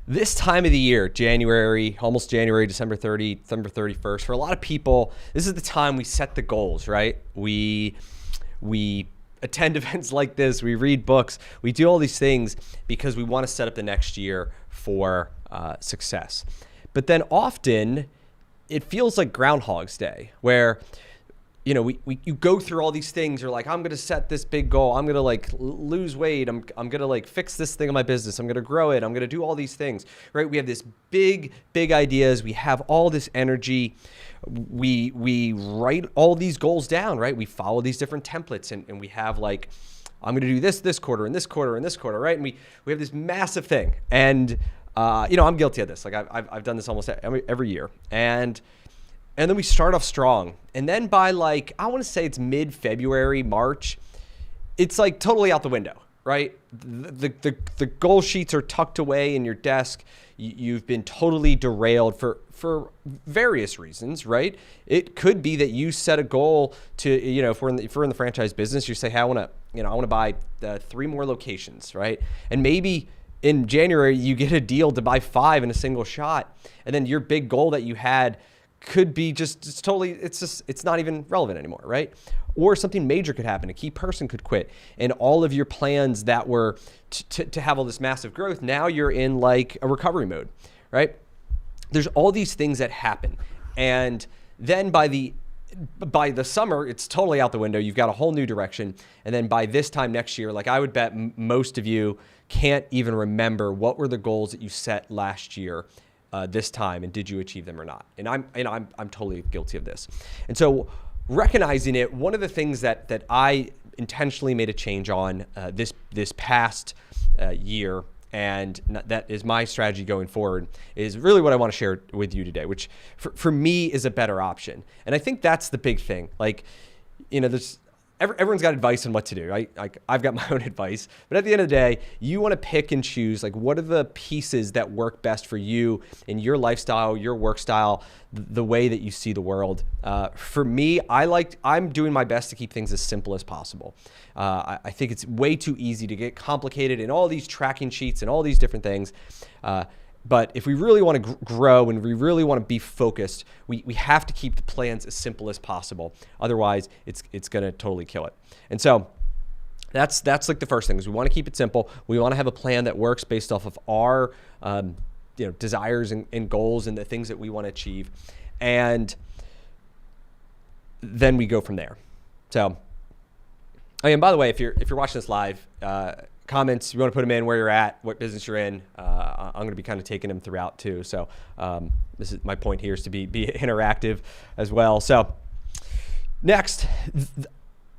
This time of the year, January, almost January, December 30, December 31st, for a lot of people, this is the time we set the goals, right? We attend events like this, we read books, we do all these things because we want to set up the next year for success. But then often it feels like Groundhog's Day, where you go through all these things. You're like, I'm going to set this big goal. I'm going to like lose weight. I'm going to like fix this thing in my business. I'm going to grow it. I'm going to do all these things, right? We have this big ideas. We have all this energy. We write all these goals down, right? We follow these different templates and we have like, I'm going to do this quarter and this quarter and this quarter, right? And we have this massive thing. And, I'm guilty of this. Like I've done this almost every year. And then we start off strong. And then by like, I want to say it's mid-February, March, it's like totally out the window, right? The goal sheets are tucked away in your desk. You've been totally derailed for various reasons, right? It could be that you set a goal to, if we're in the franchise business, you say, hey, I want to buy 3 more locations, right? And maybe in January you get a deal to buy 5 in a single shot. And then your big goal that you had could be it's not even relevant anymore, right? Or something major could happen. A key person could quit, and all of your plans that were to have all this massive growth, now you're in like a recovery mode, right? There's all these things that happen. And then by the summer, it's totally out the window. You've got a whole new direction. And then by this time next year, like I would bet most of you can't even remember what were the goals that you set last year this time, and did you achieve them or not? And I'm totally guilty of this. And so recognizing it, one of the things that I intentionally made a change on this past year, and that is my strategy going forward, is really what I want to share with you today, which for me is a better option. And I think that's the big thing. Like, there's everyone's got advice on what to do, right? Like I've got my own advice, but at the end of the day, you want to pick and choose like what are the pieces that work best for you in your lifestyle, your work style, the way that you see the world. For me, I'm doing my best to keep things as simple as possible. I think it's way too easy to get complicated in all these tracking sheets and all these different things. But if we really want to grow and we really want to be focused, we have to keep the plans as simple as possible. Otherwise, it's going to totally kill it. And so that's like the first thing, is we want to keep it simple. We want to have a plan that works based off of our desires and goals and the things that we want to achieve. And then we go from there. So, and by the way, if you're watching this live, comments, you want to put them in where you're at, what business you're in. I'm going to be kind of taking them throughout too. So this is my point here, is to be interactive as well. So next,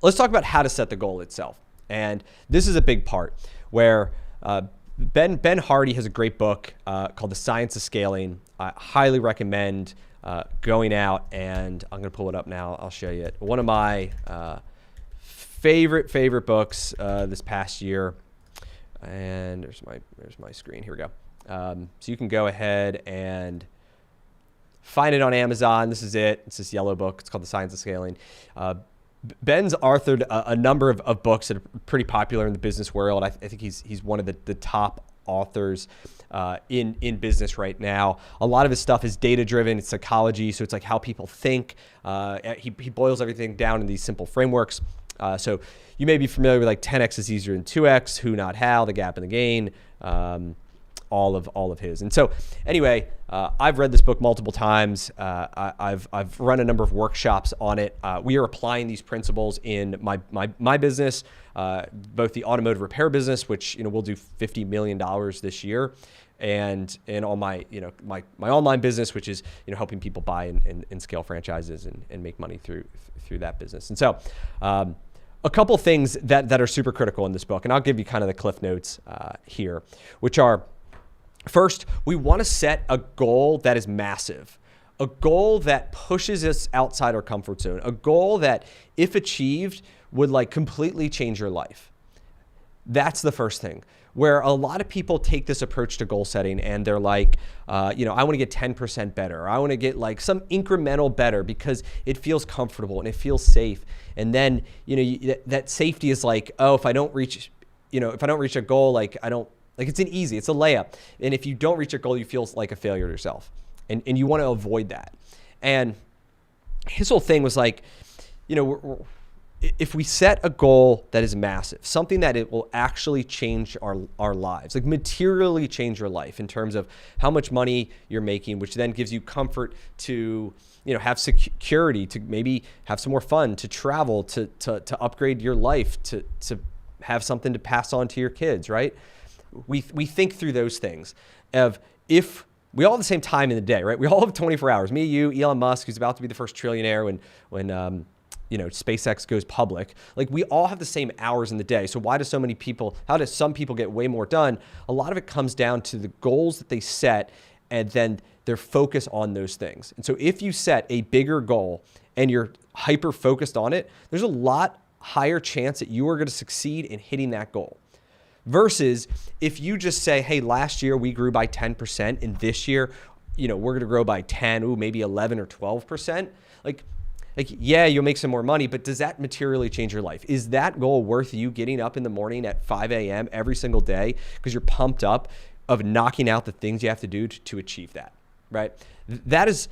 let's talk about how to set the goal itself. And this is a big part where Ben Hardy has a great book called The Science of Scaling. I highly recommend going out, and I'm going to pull it up now. I'll show you it. One of my favorite books this past year. And there's my screen. Here we go. So you can go ahead and find it on Amazon. This is it. It's this yellow book. It's called The Science of Scaling. Ben's authored a number of books that are pretty popular in the business world. I think he's one of the top authors in business right now. A lot of his stuff is data-driven. It's psychology. So it's like how people think. He boils everything down in these simple frameworks. So you may be familiar with like 10x is easier than 2x, who, not how, the gap and the gain, all of his. And so anyway, I've read this book multiple times. I've run a number of workshops on it. We are applying these principles in my business, both the automotive repair business, which we'll do $50 million this year, and all my my online business, which is helping people buy and scale franchises and make money through that business. And so a couple things that are super critical in this book, and I'll give you kind of the cliff notes here, which are, first, we want to set a goal that is massive, a goal that pushes us outside our comfort zone, a goal that, if achieved, would like completely change your life. That's the first thing, where a lot of people take this approach to goal setting and they're like, I want to get 10% better. Or I want to get like some incremental better because it feels comfortable and it feels safe. And then, that safety is like, oh, if I don't reach a goal, like I don't Like it's it's a layup. And if you don't reach your goal, you feel like a failure to yourself. And you want to avoid that. And his whole thing was like, if we set a goal that is massive, something that it will actually change our lives, like materially change your life in terms of how much money you're making, which then gives you comfort to, have security, to maybe have some more fun, to travel, to upgrade your life, to have something to pass on to your kids, right? We think through those things of if we all have the same time in the day, right? We all have 24 hours. Me, you, Elon Musk, who's about to be the first trillionaire when SpaceX goes public. Like we all have the same hours in the day. So how do some people get way more done? A lot of it comes down to the goals that they set and then their focus on those things. And so if you set a bigger goal and you're hyper focused on it, there's a lot higher chance that you are going to succeed in hitting that goal. Versus if you just say, hey, last year we grew by 10% and this year, we're going to grow by 10, maybe 11 or 12%. Like, yeah, you'll make some more money, but does that materially change your life? Is that goal worth you getting up in the morning at 5 a.m. every single day because you're pumped up of knocking out the things you have to do to achieve that, right? That is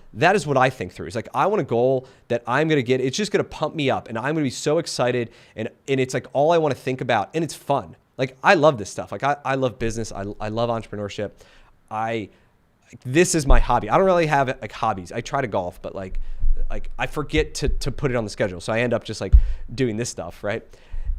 what I think through. It's like, I want a goal that I'm going to get. It's just going to pump me up and I'm going to be so excited. And it's like all I want to think about and it's fun. Like I love this stuff. Like I love business. I love entrepreneurship. This is my hobby. I don't really have like hobbies. I try to golf, but like I forget to put it on the schedule. So I end up just like doing this stuff, right?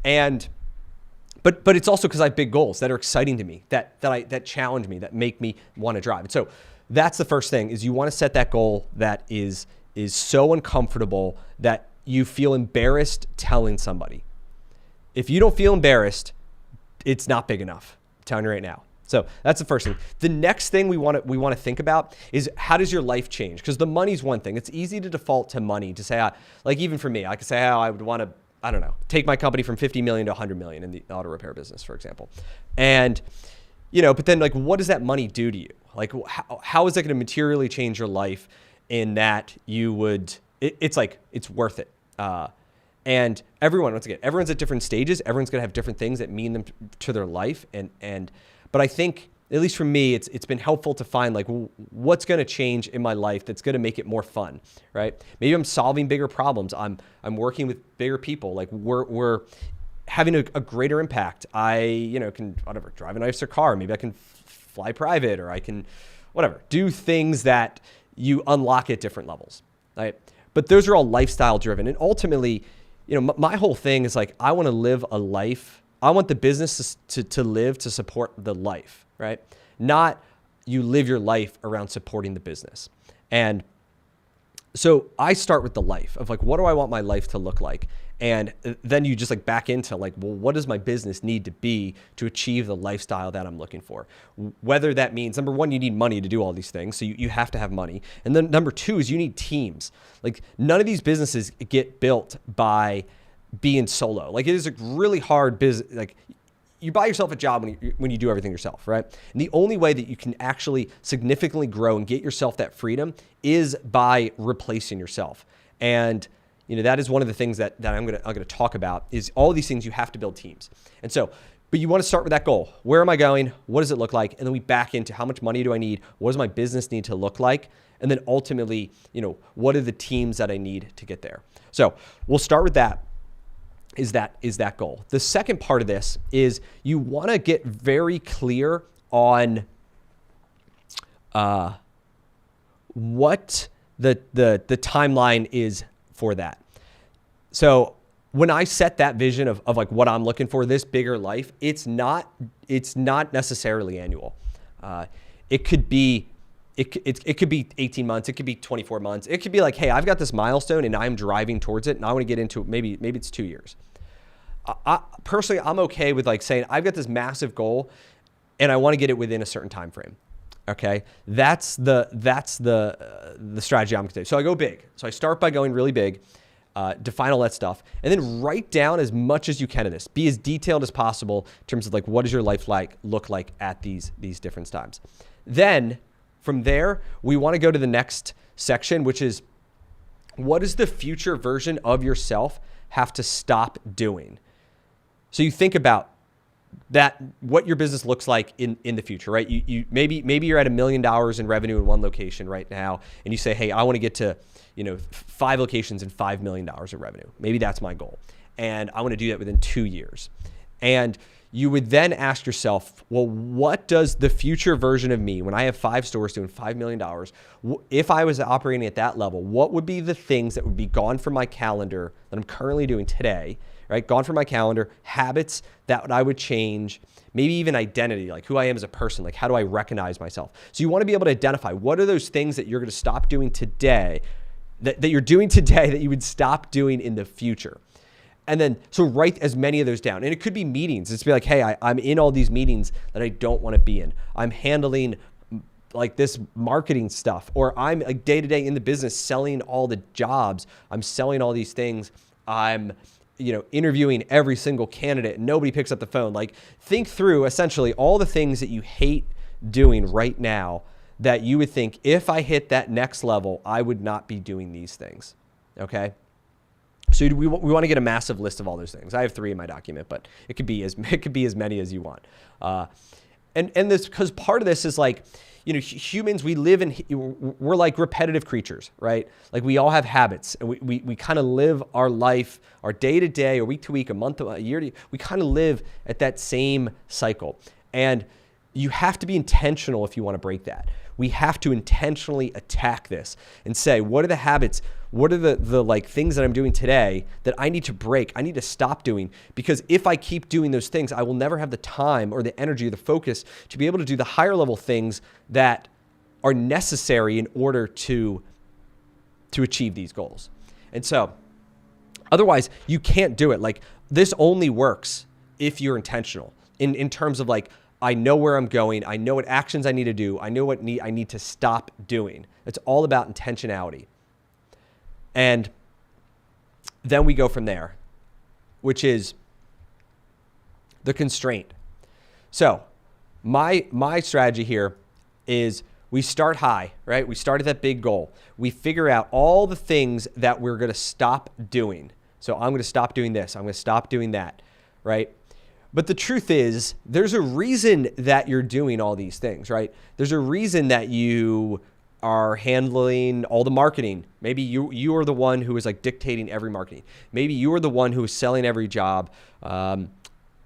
But it's also because I have big goals that are exciting to me, that challenge me, that make me want to drive. And so that's the first thing is you want to set that goal that is so uncomfortable that you feel embarrassed telling somebody. If you don't feel embarrassed, it's not big enough. I'm telling you right now. So that's the first thing. The next thing we want to think about is how does your life change? Because the money's one thing. It's easy to default to money to say, like even for me, I could say how I would want to, I don't know, take my company from 50 million to 100 million in the auto repair business, for example. And, but then like, what does that money do to you? Like, how is that going to materially change your life in that you would, it's worth it. And everyone's at different stages. Everyone's going to have different things that mean them to their life. But I think, at least for me, it's been helpful to find like what's going to change in my life that's going to make it more fun, right? Maybe I'm solving bigger problems. I'm working with bigger people. Like we're having a greater impact. I can drive a nicer car. Maybe I can fly private, or I can do things that you unlock at different levels, right? But those are all lifestyle driven, and ultimately, my whole thing is like I want to live a life. I want the business to live to support the life, right? Not you live your life around supporting the business. And so I start with the life of like, what do I want my life to look like? And then you just like back into like, well, what does my business need to be to achieve the lifestyle that I'm looking for? Whether that means, number one, you need money to do all these things. So you have to have money. And then number two is you need teams. Like none of these businesses get built by being solo. Like it is a really hard business. Like you buy yourself a job when you do everything yourself, right? And the only way that you can actually significantly grow and get yourself that freedom is by replacing yourself. And that is one of the things that I'm gonna talk about is all of these things you have to build teams. And so, but you want to start with that goal. Where am I going? What does it look like? And then we back into how much money do I need? What does my business need to look like? And then ultimately, what are the teams that I need to get there? So we'll start with that. Is that goal. The second part of this is you want to get very clear on what the timeline is for that. So when I set that vision of like what I'm looking for, this bigger life, it's not necessarily annual. It could be 18 months. It could be 24 months. It could be like, hey, I've got this milestone and I'm driving towards it and I want to get into it. Maybe it's 2 years. Personally, I'm okay with like saying I've got this massive goal and I want to get it within a certain time frame. Okay, that's the strategy I'm going to take. So I go big. So I start by going really big, define all that stuff, and then write down as much as you can of this. Be as detailed as possible in terms of like what does your life look like at these different times. Then from there, we want to go to the next section, which is what does the future version of yourself have to stop doing? So you think about that what your business looks like in the future, right? You maybe you're at $1 million in revenue in one location right now, and you say, hey, I want to get to 5 locations and $5 million of revenue. Maybe that's my goal, and I want to do that within 2 years. And you would then ask yourself, well, what does the future version of me, when I have 5 stores doing $5 million, if I was operating at that level, what would be the things that would be gone from my calendar that I'm currently doing today, right? Gone from my calendar, habits that I would change, maybe even identity, like who I am as a person, like how do I recognize myself? So you want to be able to identify what are those things that you're going to stop doing today, that you're doing today that you would stop doing in the future. And then, so write as many of those down. And it could be meetings. It's be like, hey, I'm in all these meetings that I don't want to be in. I'm handling like this marketing stuff, or I'm like day to day in the business selling all the jobs. I'm selling all these things. I'm interviewing every single candidate and nobody picks up the phone. Like, think through essentially all the things that you hate doing right now that you would think, if I hit that next level, I would not be doing these things. Okay. So we want to get a massive list of all those things. I have 3 in my document, but it could be as many as you want. And this, because part of this is like, humans, we're like repetitive creatures, right? Like we all have habits, and we kind of live our life, our day to day, or week to week, a month, a year to, we kind of live at that same cycle. And you have to be intentional if you want to break that. We have to intentionally attack this and say, what are the habits? What are the like things that I'm doing today that I need to break? I need to stop doing, because if I keep doing those things, I will never have the time or the energy or the focus to be able to do the higher level things that are necessary in order to achieve these goals. And so otherwise you can't do it. Like, this only works if you're intentional in terms of like, I know where I'm going. I know what actions I need to do. I know what I need to stop doing. It's all about intentionality. And then we go from there, which is the constraint. So my strategy here is we start high, right? We start at that big goal. We figure out all the things that we're going to stop doing. So I'm going to stop doing this. I'm going to stop doing that, right? But the truth is, there's a reason that you're doing all these things, right? There's a reason that you are handling all the marketing. Maybe you are the one who is like dictating every marketing. Maybe you are the one who is selling every job,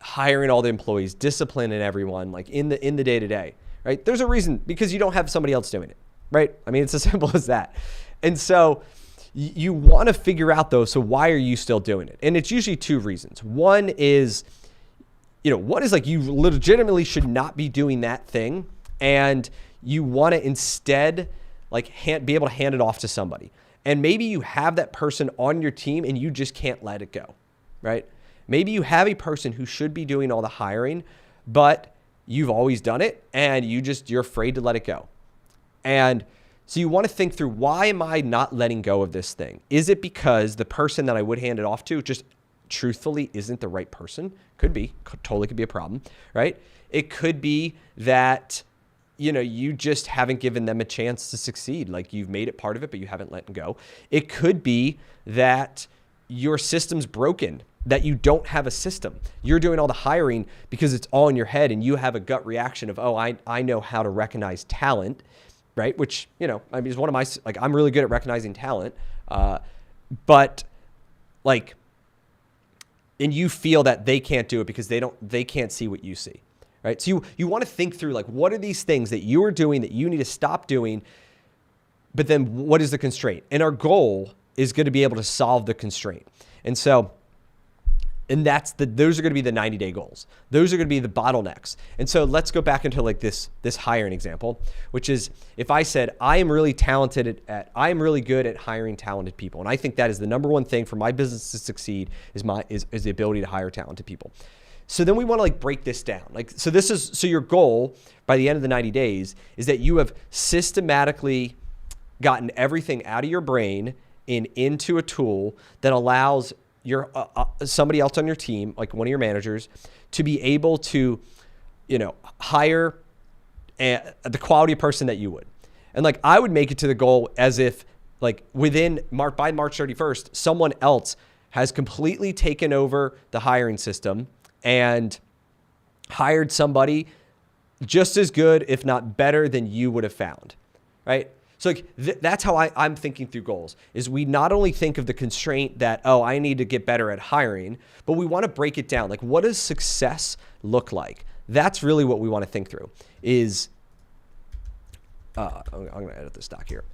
hiring all the employees, disciplining everyone, like in the day to day, right? There's a reason, because you don't have somebody else doing it, right? I mean, it's as simple as that. And so you want to figure out though, so why are you still doing it? And it's usually 2 reasons. One is like you legitimately should not be doing that thing, and you want to instead like be able to hand it off to somebody. And maybe you have that person on your team and you just can't let it go, right? Maybe you have a person who should be doing all the hiring, but you've always done it and you're afraid to let it go. And so you want to think through, why am I not letting go of this thing? Is it because the person that I would hand it off to just truthfully isn't the right person? Could be, totally could be a problem, right? It could be that, you just haven't given them a chance to succeed. Like, you've made it part of it, but you haven't let them go. It could be that your system's broken, that you don't have a system. You're doing all the hiring because it's all in your head, and you have a gut reaction of, oh, I know how to recognize talent, right? Which, is one of my, like, I'm really good at recognizing talent, but like, and you feel that they can't do it because they can't see what you see, right? So you want to think through, like, what are these things that you are doing that you need to stop doing, but then what is the constraint? And our goal is going to be able to solve the constraint. And so, those are going to be the 90-day goals. Those are going to be the bottlenecks. And so let's go back into like this hiring example, which is, if I said, I am really good at hiring talented people. And I think that is the number one thing for my business to succeed is the ability to hire talented people. So then we want to like break this down. So your goal by the end of the 90 days is that you have systematically gotten everything out of your brain and into a tool that allows your somebody else on your team, like one of your managers, to be able to, hire the quality of person that you would. And like, I would make it to the goal as if like by March 31st, someone else has completely taken over the hiring system and hired somebody just as good, if not better than you would have found, right? So like that's how I'm thinking through goals, is we not only think of the constraint that, oh, I need to get better at hiring, but we want to break it down. Like, what does success look like? That's really what we want to think through is, I'm going to edit this doc here,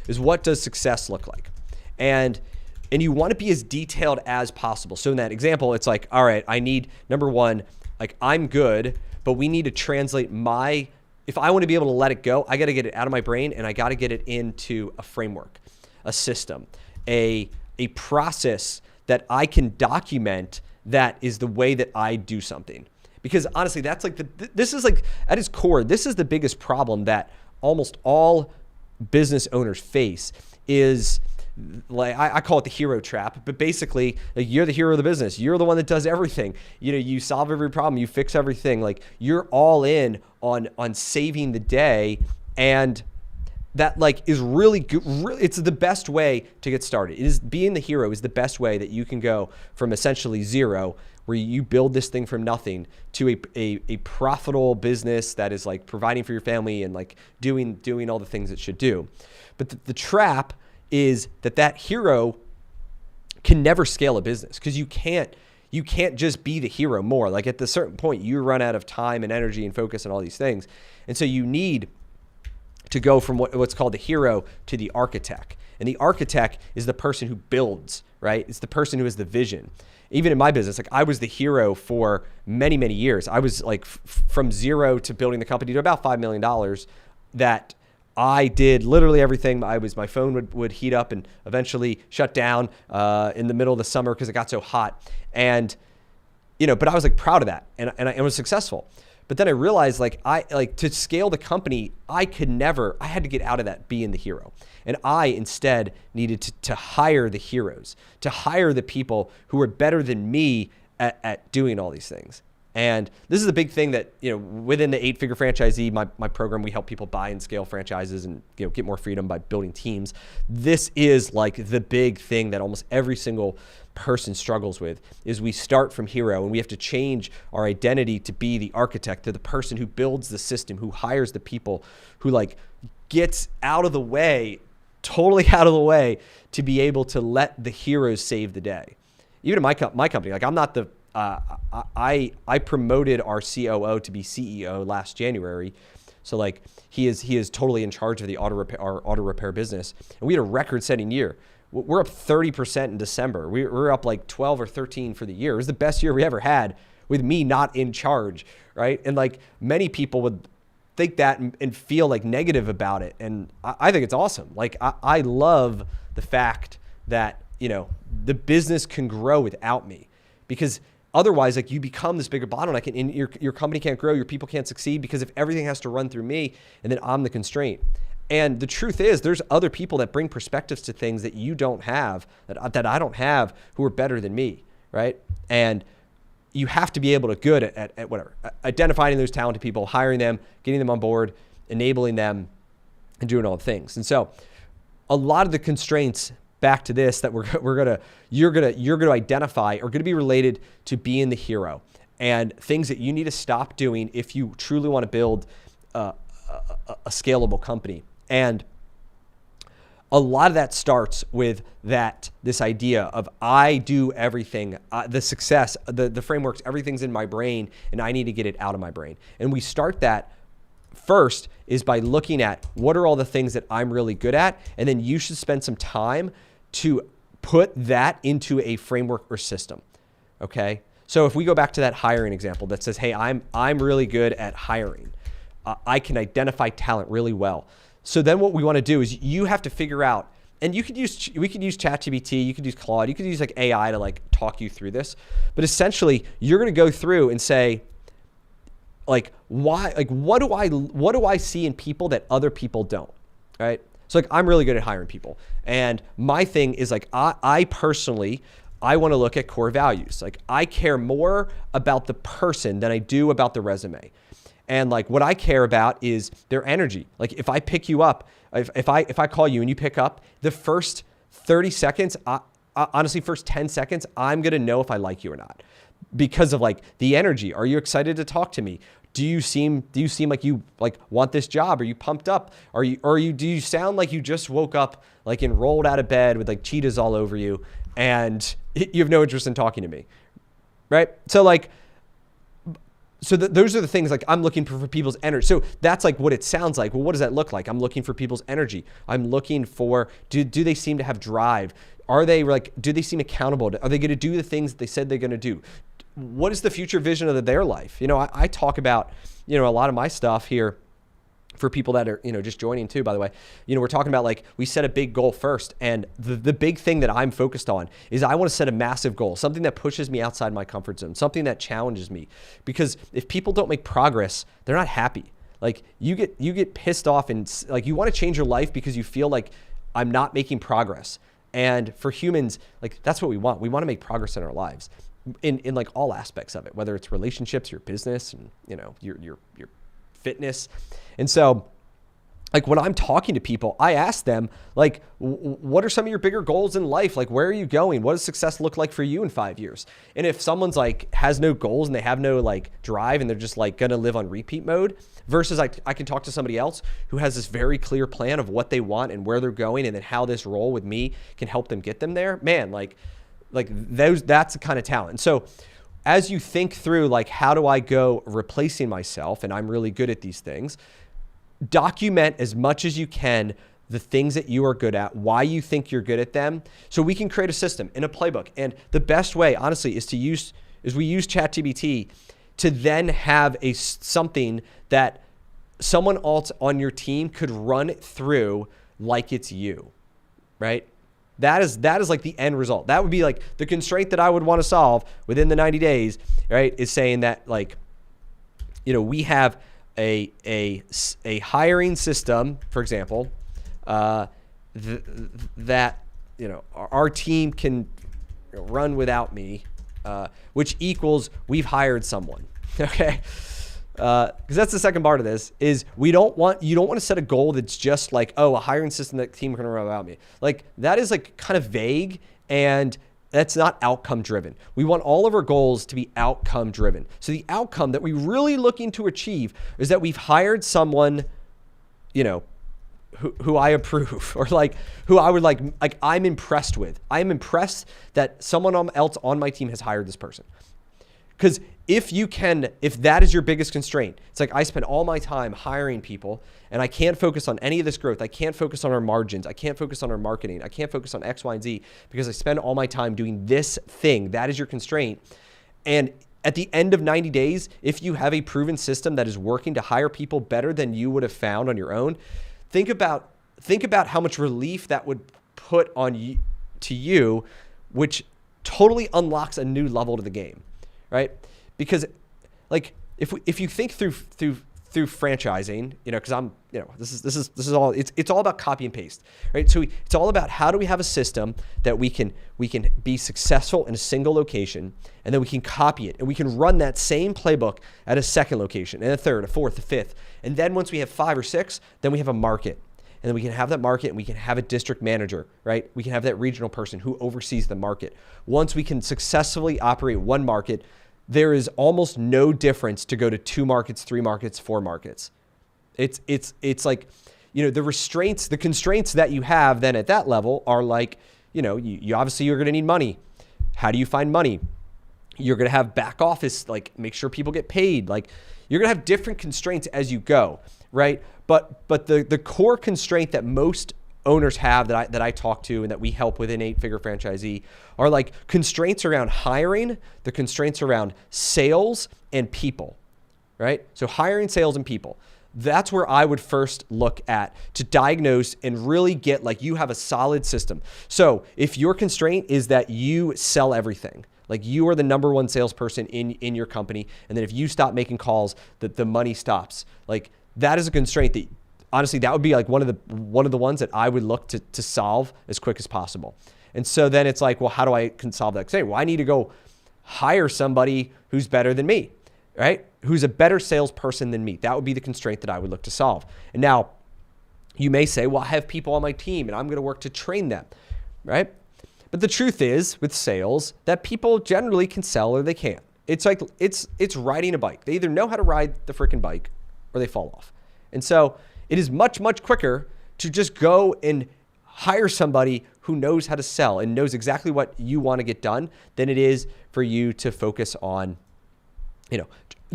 is what does success look like? And you want to be as detailed as possible. So in that example, it's like, all right, I need, number one, like I'm good, but we need to translate if I want to be able to let it go, I got to get it out of my brain and I got to get it into a framework, a system, a process that I can document that is the way that I do something. Because honestly, that's like this is like at its core, this is the biggest problem that almost all business owners face is like, I call it the hero trap, but basically like you're the hero of the business. You're the one that does everything. You know, you solve every problem, you fix everything. Like you're all in on saving the day. And that like is really good. It's the best way to get started. It is being the hero is the best way that you can go from essentially zero, where you build this thing from nothing, to a profitable business that is like providing for your family and like doing all the things it should do. But the trap is that hero can never scale a business, because you can't just be the hero more. Like at a certain point, you run out of time and energy and focus and all these things. And so you need to go from what's called the hero to the architect. And the architect is the person who builds, right? It's the person who has the vision. Even in my business, like I was the hero for many, many years. I was like from zero to building the company to about $5 million, that I did literally everything. My phone would heat up and eventually shut down in the middle of the summer because it got so hot. And, but I was like proud of that, and I was successful. But then I realized to scale the company, I had to get out of that being the hero. And I instead needed to hire the heroes, to hire the people who were better than me at doing all these things. And this is a big thing that, within the 8-figure franchisee, my program, we help people buy and scale franchises and, get more freedom by building teams. This is like the big thing that almost every single person struggles with, is we start from hero and we have to change our identity to be the architect, to the person who builds the system, who hires the people, who like gets out of the way, totally out of the way, to be able to let the heroes save the day. Even in my company, like I'm not the, I promoted our COO to be CEO last January. So like he is totally in charge of our auto repair business. And we had a record-setting year. We're up 30% in December. We're up like 12 or 13 for the year. It was the best year we ever had with me not in charge, right? And like many people would think that and feel like negative about it. And I think it's awesome. Like I love the fact that, the business can grow without me, because otherwise, like you become this bigger bottleneck and your company can't grow, your people can't succeed, because if everything has to run through me, and then I'm the constraint. And the truth is, there's other people that bring perspectives to things that you don't have, that I don't have, who are better than me, right? And you have to be able to good at whatever, identifying those talented people, hiring them, getting them on board, enabling them, and doing all the things. And so a lot of the constraints, back to this, that you're gonna identify are gonna be related to being the hero, and things that you need to stop doing if you truly want to build a scalable company. And a lot of that starts with this idea of I do everything, the success, the frameworks, everything's in my brain, and I need to get it out of my brain. And we start that first is by looking at what are all the things that I'm really good at, and then you should spend some time to put that into a framework or system. Okay? So if we go back to that hiring example that says, hey, I'm really good at hiring. I can identify talent really well. So then what we want to do is you have to figure out, and we could use ChatGPT, you could use Claude, you could use like AI to like talk you through this. But essentially, you're going to go through and say, like, why, like, what do I see in people that other people don't, right? So like, I'm really good at hiring people. And my thing is like, I personally want to look at core values. Like I care more about the person than I do about the resume. And like what I care about is their energy. Like if I pick you up, if I call you and you pick up, the first 30 seconds, honestly, first 10 seconds, I'm going to know if I like you or not. because of like the energy. Are you excited to talk to me? Do you seem like you like want this job? Are you pumped up? Do you sound like you just woke up like and rolled out of bed with like cheetahs all over you and you have no interest in talking to me? Right? So like, those are the things like I'm looking for people's energy. So that's like what it sounds like. Well, what does that look like? I'm looking for people's energy. I'm looking for, do they seem to have drive? Are they like, do they seem accountable? Are they going to do the things that they said they're going to do? What is the future vision of their life? You know, I talk about, you know, a lot of my stuff here for people that are, you know, just joining too, by the way. You know, we're talking about like we set a big goal first. And the big thing that I'm focused on is I want to set a massive goal, something that pushes me outside my comfort zone, something that challenges me. Because if people don't make progress, they're not happy. Like you get pissed off and like you want to change your life because you feel like I'm not making progress. And for humans, like that's what we want. We want to make progress in our lives in like all aspects of it, whether it's relationships, your business, and you know, your fitness. And so like when I'm talking to people, I ask them like, what are some of your bigger goals in life? Like, where are you going? What does success look like for you in 5 years? And if someone's like has no goals and they have no like drive and they're just like going to live on repeat mode versus I can talk to somebody else who has this very clear plan of what they want and where they're going and then how this role with me can help them get them there, man, like that's the kind of talent. And so as you think through, like, how do I go replacing myself? And I'm really good at these things. Document as much as you can the things that you are good at, why you think you're good at them, so we can create a system and a playbook. And the best way, honestly, is we use ChatGPT to then have something that someone else on your team could run it through like it's you, right? That is like the end result. That would be like the constraint that I would want to solve within the 90 days, right? Is saying that like, you know, we have a hiring system, for example, that, you know, our team can run without me, which equals we've hired someone. Okay. Because that's the second part of this is you don't want to set a goal that's just like, oh, a hiring system that team can run without me. Like that is like kind of vague and that's not outcome driven. We want all of our goals to be outcome driven. So the outcome that we're really looking to achieve is that we've hired someone, you know, who I approve or like who I would like I'm impressed with. I'm impressed that someone else on my team has hired this person. Because if that is your biggest constraint, it's like I spend all my time hiring people and I can't focus on any of this growth. I can't focus on our margins. I can't focus on our marketing. I can't focus on X, Y, and Z because I spend all my time doing this thing. That is your constraint. And at the end of 90 days, if you have a proven system that is working to hire people better than you would have found on your own, think about how much relief that would put on to you, which totally unlocks a new level to the game. Right? Because like if you think through franchising, you know, because I'm, you know, this is all it's all about copy and paste, right? So it's all about how do we have a system that we can be successful in a single location, and then we can copy it and we can run that same playbook at a second location and a third, a fourth, a fifth, and then once we have 5 or 6, then we have a market. And then we can have that market and we can have a district manager, right? We can have that regional person who oversees the market. Once we can successfully operate one market, there is almost no difference to go to 2 markets, 3 markets, 4 markets. It's like, you know, the constraints that you have then at that level are like, you know, you obviously you're going to need money. How do you find money? You're going to have back office, like make sure people get paid. Like you're going to have different constraints as you go, right? But the core constraint that most owners have that I talk to and that we help with an 8-figure franchisee are like constraints around hiring, the constraints around sales and people, right? So hiring, sales, and people. That's where I would first look at to diagnose and really get like you have a solid system. So if your constraint is that you sell everything, like you are the number one salesperson in your company, and then if you stop making calls, that the money stops. Like that is a constraint that honestly, that would be like one of the ones that I would look to solve as quick as possible. And so then it's like, well, how do I can solve that? Say, well, I need to go hire somebody who's better than me, right? Who's a better salesperson than me. That would be the constraint that I would look to solve. And now you may say, well, I have people on my team and I'm going to work to train them, right? But the truth is with sales that people generally can sell or they can't, It's like it's riding a bike. They either know how to ride the freaking bike or they fall off. And so it is much, much quicker to just go and hire somebody who knows how to sell and knows exactly what you want to get done than it is for you to focus on,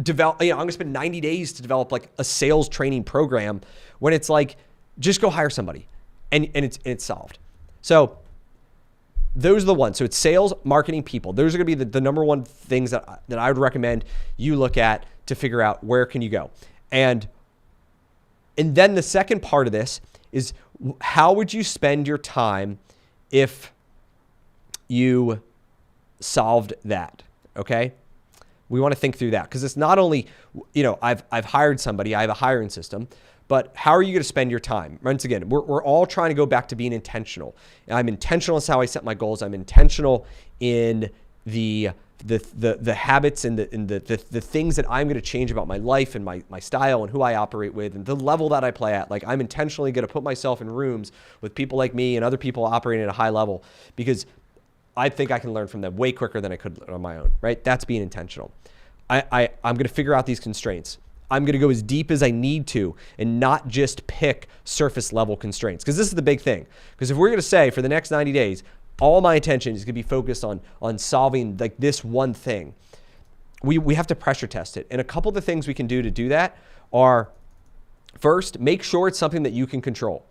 develop. I'm going to spend 90 days to develop like a sales training program when it's like, just go hire somebody and it's solved. So those are the ones. So it's sales, marketing, people. Those are going to be the number one things that I would recommend you look at to figure out where can you go. And then the second part of this is, how would you spend your time if you solved that? Okay. We want to think through that because it's not only, I've hired somebody, I have a hiring system, but how are you going to spend your time? Once again, we're all trying to go back to being intentional. I'm intentional as how I set my goals. I'm intentional in the habits and the things that I'm going to change about my life and my style and who I operate with and the level that I play at. Like, I'm intentionally going to put myself in rooms with people like me and other people operating at a high level because I think I can learn from them way quicker than I could on my own, right? That's being intentional. I'm going to figure out these constraints. I'm going to go as deep as I need to and not just pick surface level constraints. Because this is the big thing. Because if we're going to say for the next 90 days, all my attention is going to be focused on solving like this one thing, we have to pressure test it. And a couple of the things we can do to do that are, first, make sure it's something that you can control.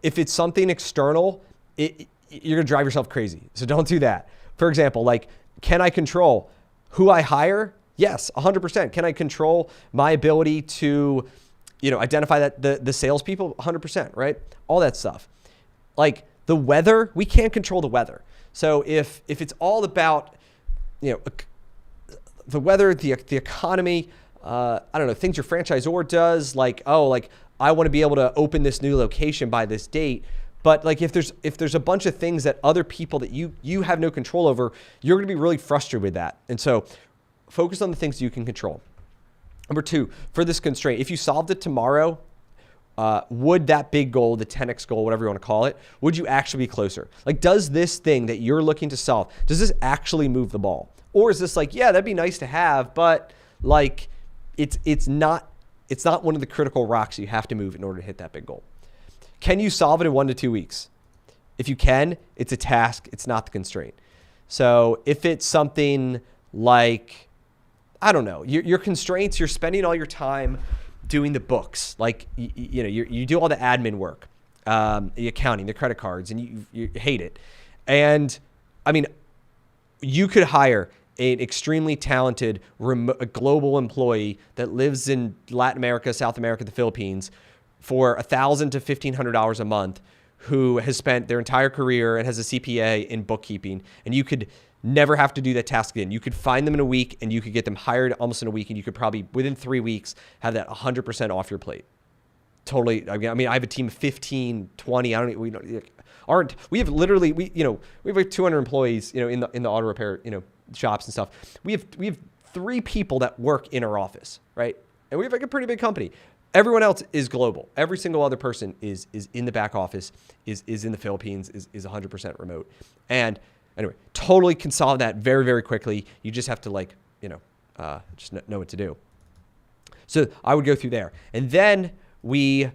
If it's something external, you're going to drive yourself crazy. So don't do that. For example, like, can I control who I hire? Yes, 100%. Can I control my ability to, identify that the salespeople? 100%, right? All that stuff. Like the weather, we can't control the weather. So if it's all about, the weather, the economy, I don't know, things your franchisor does, like, I want to be able to open this new location by this date. But like if there's a bunch of things that other people that you have no control over, you're going to be really frustrated with that. And so focus on the things you can control. Number two, for this constraint, if you solved it tomorrow, would that big goal, the 10x goal, whatever you want to call it, would you actually be closer? Like, does this thing that you're looking to solve, does this actually move the ball? Or is this like, yeah, that'd be nice to have, but like it's not one of the critical rocks you have to move in order to hit that big goal? Can you solve it in 1 to 2 weeks? If you can, it's a task. It's not the constraint. So if it's something like, I don't know, your constraints, you're spending all your time doing the books. Like, you do all the admin work, the accounting, the credit cards, and you hate it. And I mean, you could hire an extremely talented global employee that lives in Latin America, South America, the Philippines for $1,000 to $1,500 a month, who has spent their entire career and has a CPA in bookkeeping, and you could never have to do that task again. You could find them in a week and you could get them hired almost in a week, and you could probably within 3 weeks have that 100% off your plate. Totally. I mean, I have a team of 15, 20. We have like 200 employees, in the auto repair, shops and stuff. We have 3 people that work in our office, right? And we have like a pretty big company. Everyone else is global. Every single other person is in the back office, is in the Philippines, is 100% remote. And anyway, totally can solve that very, very quickly. You just have to just know what to do. So I would go through there. And then we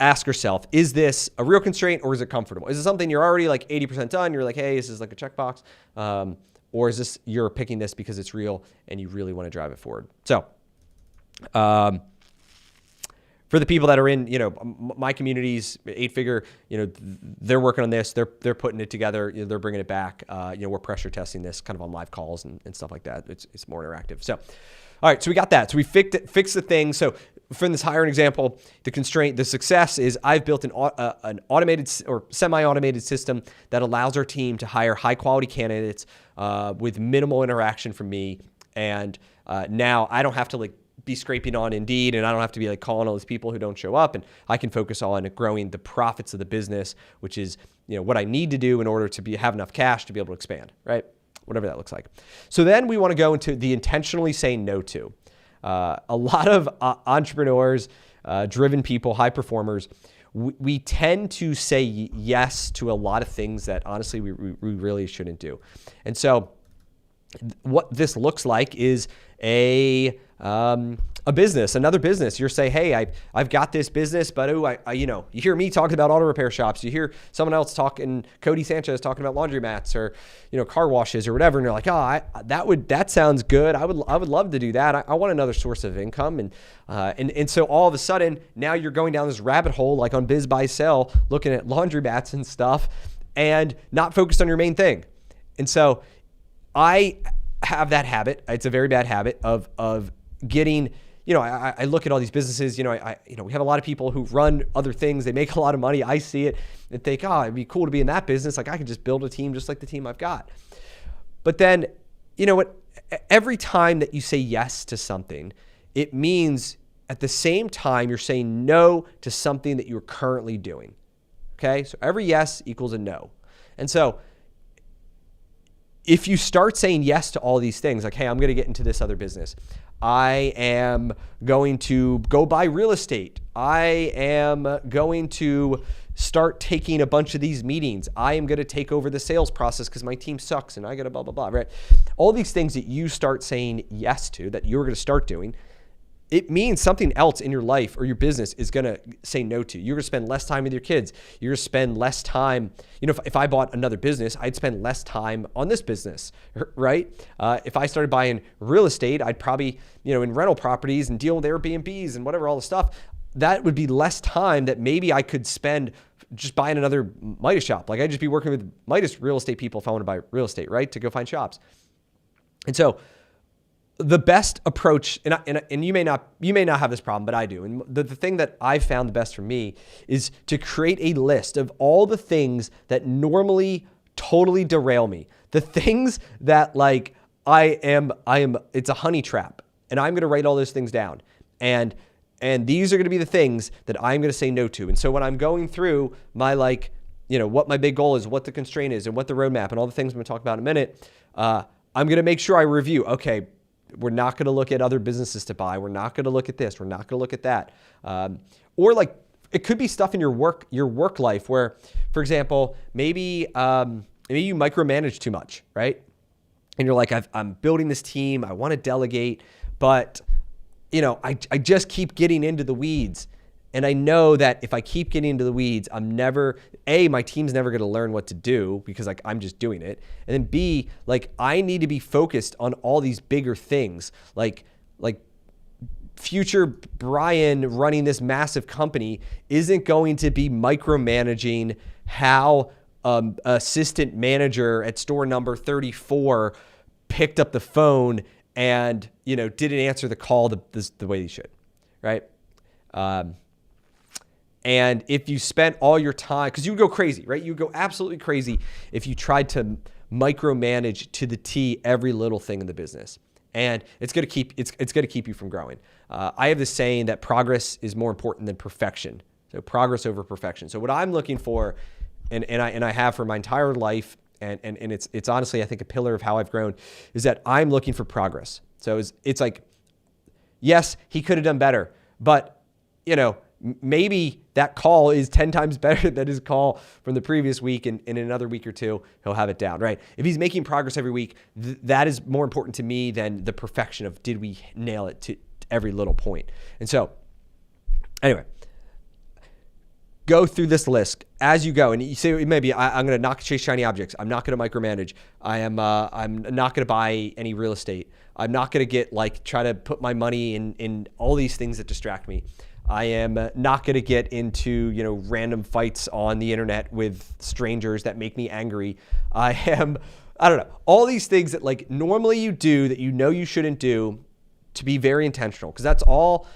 ask yourself, is this a real constraint or is it comfortable? Is it something you're already like 80% done? You're like, hey, this is like a checkbox. Or is this, you're picking this because it's real and you really want to drive it forward? So, for the people that are in, my communities, 8-figure, they're working on this. They're putting it together. They're bringing it back. We're pressure testing this kind of on live calls and stuff like that. It's more interactive. So, all right. So we got that. So we fixed the thing. So from this hiring example, the constraint, the success is I've built an automated or semi-automated system that allows our team to hire high quality candidates with minimal interaction from me. And now I don't have to be scraping on Indeed, and I don't have to be calling all these people who don't show up, and I can focus on growing the profits of the business, which is what I need to do in order to have enough cash to be able to expand, right? Whatever that looks like. So then we want to go into the intentionally saying no to. A lot of entrepreneurs, driven people, high performers, we tend to say yes to a lot of things that honestly we really shouldn't do. And so what this looks like is a business, another business. You're saying, hey, I've got this business, but you hear me talking about auto repair shops. You hear someone else talking, Cody Sanchez talking about laundromats or, car washes or whatever. And you're like, that sounds good. I would love to do that. I want another source of income. And so all of a sudden now you're going down this rabbit hole, like on Biz Buy Sell, looking at laundromats and stuff and not focused on your main thing. And so I have that habit. It's a very bad habit of getting, I look at all these businesses, we have a lot of people who run other things. They make a lot of money. I see it and think, it'd be cool to be in that business. Like I could just build a team just like the team I've got. But then, you know what? Every time that you say yes to something, it means at the same time you're saying no to something that you're currently doing. Okay? So every yes equals a no. And so if you start saying yes to all these things, like, hey, I'm going to get into this other business. I am going to go buy real estate. I am going to start taking a bunch of these meetings. I am going to take over the sales process because my team sucks and I got to blah, blah, blah, right? All these things that you start saying yes to, that you're going to start doing, it means something else in your life or your business is going to say no to. You're going to spend less time with your kids. You're going to spend less time. If I bought another business, I'd spend less time on this business, right? If I started buying real estate, I'd probably, in rental properties and deal with Airbnbs and whatever, all the stuff. That would be less time that maybe I could spend just buying another Midas shop. Like I'd just be working with Midas real estate people if I want to buy real estate, right? To go find shops. And so the best approach, and you may not have this problem, but I do. And the thing that I've found the best for me is to create a list of all the things that normally totally derail me. The things that like it's a honey trap, and I'm going to write all those things down. And these are going to be the things that I'm going to say no to. And so when I'm going through my what my big goal is, what the constraint is, and what the roadmap and all the things I'm going to talk about in a minute, I'm going to make sure I review. Okay, we're not going to look at other businesses to buy. We're not going to look at this. We're not going to look at that. Or like it could be stuff in your work life where, for example, maybe you micromanage too much, right? And you're like, I'm building this team. I want to delegate, but I just keep getting into the weeds. And I know that if I keep getting into the weeds, my team's never going to learn what to do because like I'm just doing it. And then B, like I need to be focused on all these bigger things, like future Brian running this massive company isn't going to be micromanaging how assistant manager at store number 34 picked up the phone and didn't answer the call the way he should, right? And if you spent all your time, because you would go crazy, right? You would go absolutely crazy if you tried to micromanage to the T every little thing in the business. And it's going to keep you from growing. I have this saying that progress is more important than perfection. So progress over perfection. So what I'm looking for, and I have for my entire life, and it's honestly I think a pillar of how I've grown, is that I'm looking for progress. So it's like, yes, he could have done better, but maybe that call is 10 times better than his call from the previous week, and in another week or two, he'll have it down, right? If he's making progress every week, that is more important to me than the perfection of did we nail it to every little point. And so, anyway, go through this list as you go. And you say, maybe I'm going to not chase shiny objects. I'm not going to micromanage. I'm not going to buy any real estate. I'm not going to try to put my money in all these things that distract me. I am not going to get into, random fights on the internet with strangers that make me angry. I don't know, all these things that like normally you do that you shouldn't do, to be very intentional, because that's all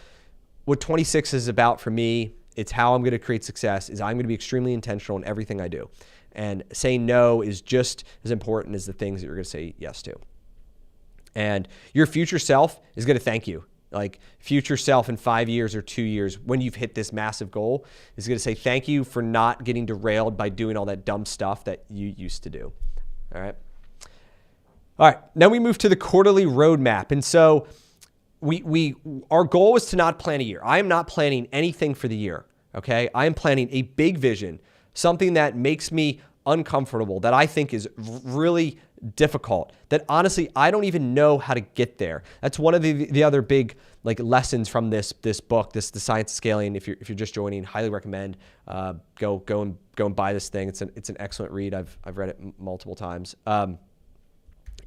what 26 is about for me. It's how I'm going to create success, is I'm going to be extremely intentional in everything I do. And saying no is just as important as the things that you're going to say yes to. And your future self is going to thank you. Like future self in 5 years or 2 years, when you've hit this massive goal, is going to say thank you for not getting derailed by doing all that dumb stuff that you used to do. All right. Now we move to the quarterly roadmap. And so our goal is to not plan a year. I am not planning anything for the year. Okay. I am planning a big vision, something that makes me uncomfortable, that I think is really difficult, that honestly, I don't even know how to get there. That's one of the other big like lessons from this book, the Science of Scaling. If you're just joining, highly recommend, go and buy this thing. It's an excellent read. I've read it multiple times.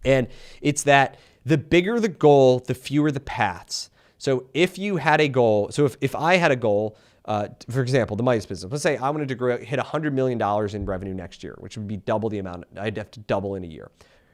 And it's that the bigger the goal, the fewer the paths. So if you had a goal, so if I had a goal, for example, the mice business, let's say I wanted to hit $100 million in revenue next year, which would be double the amount. I'd have to double in a year,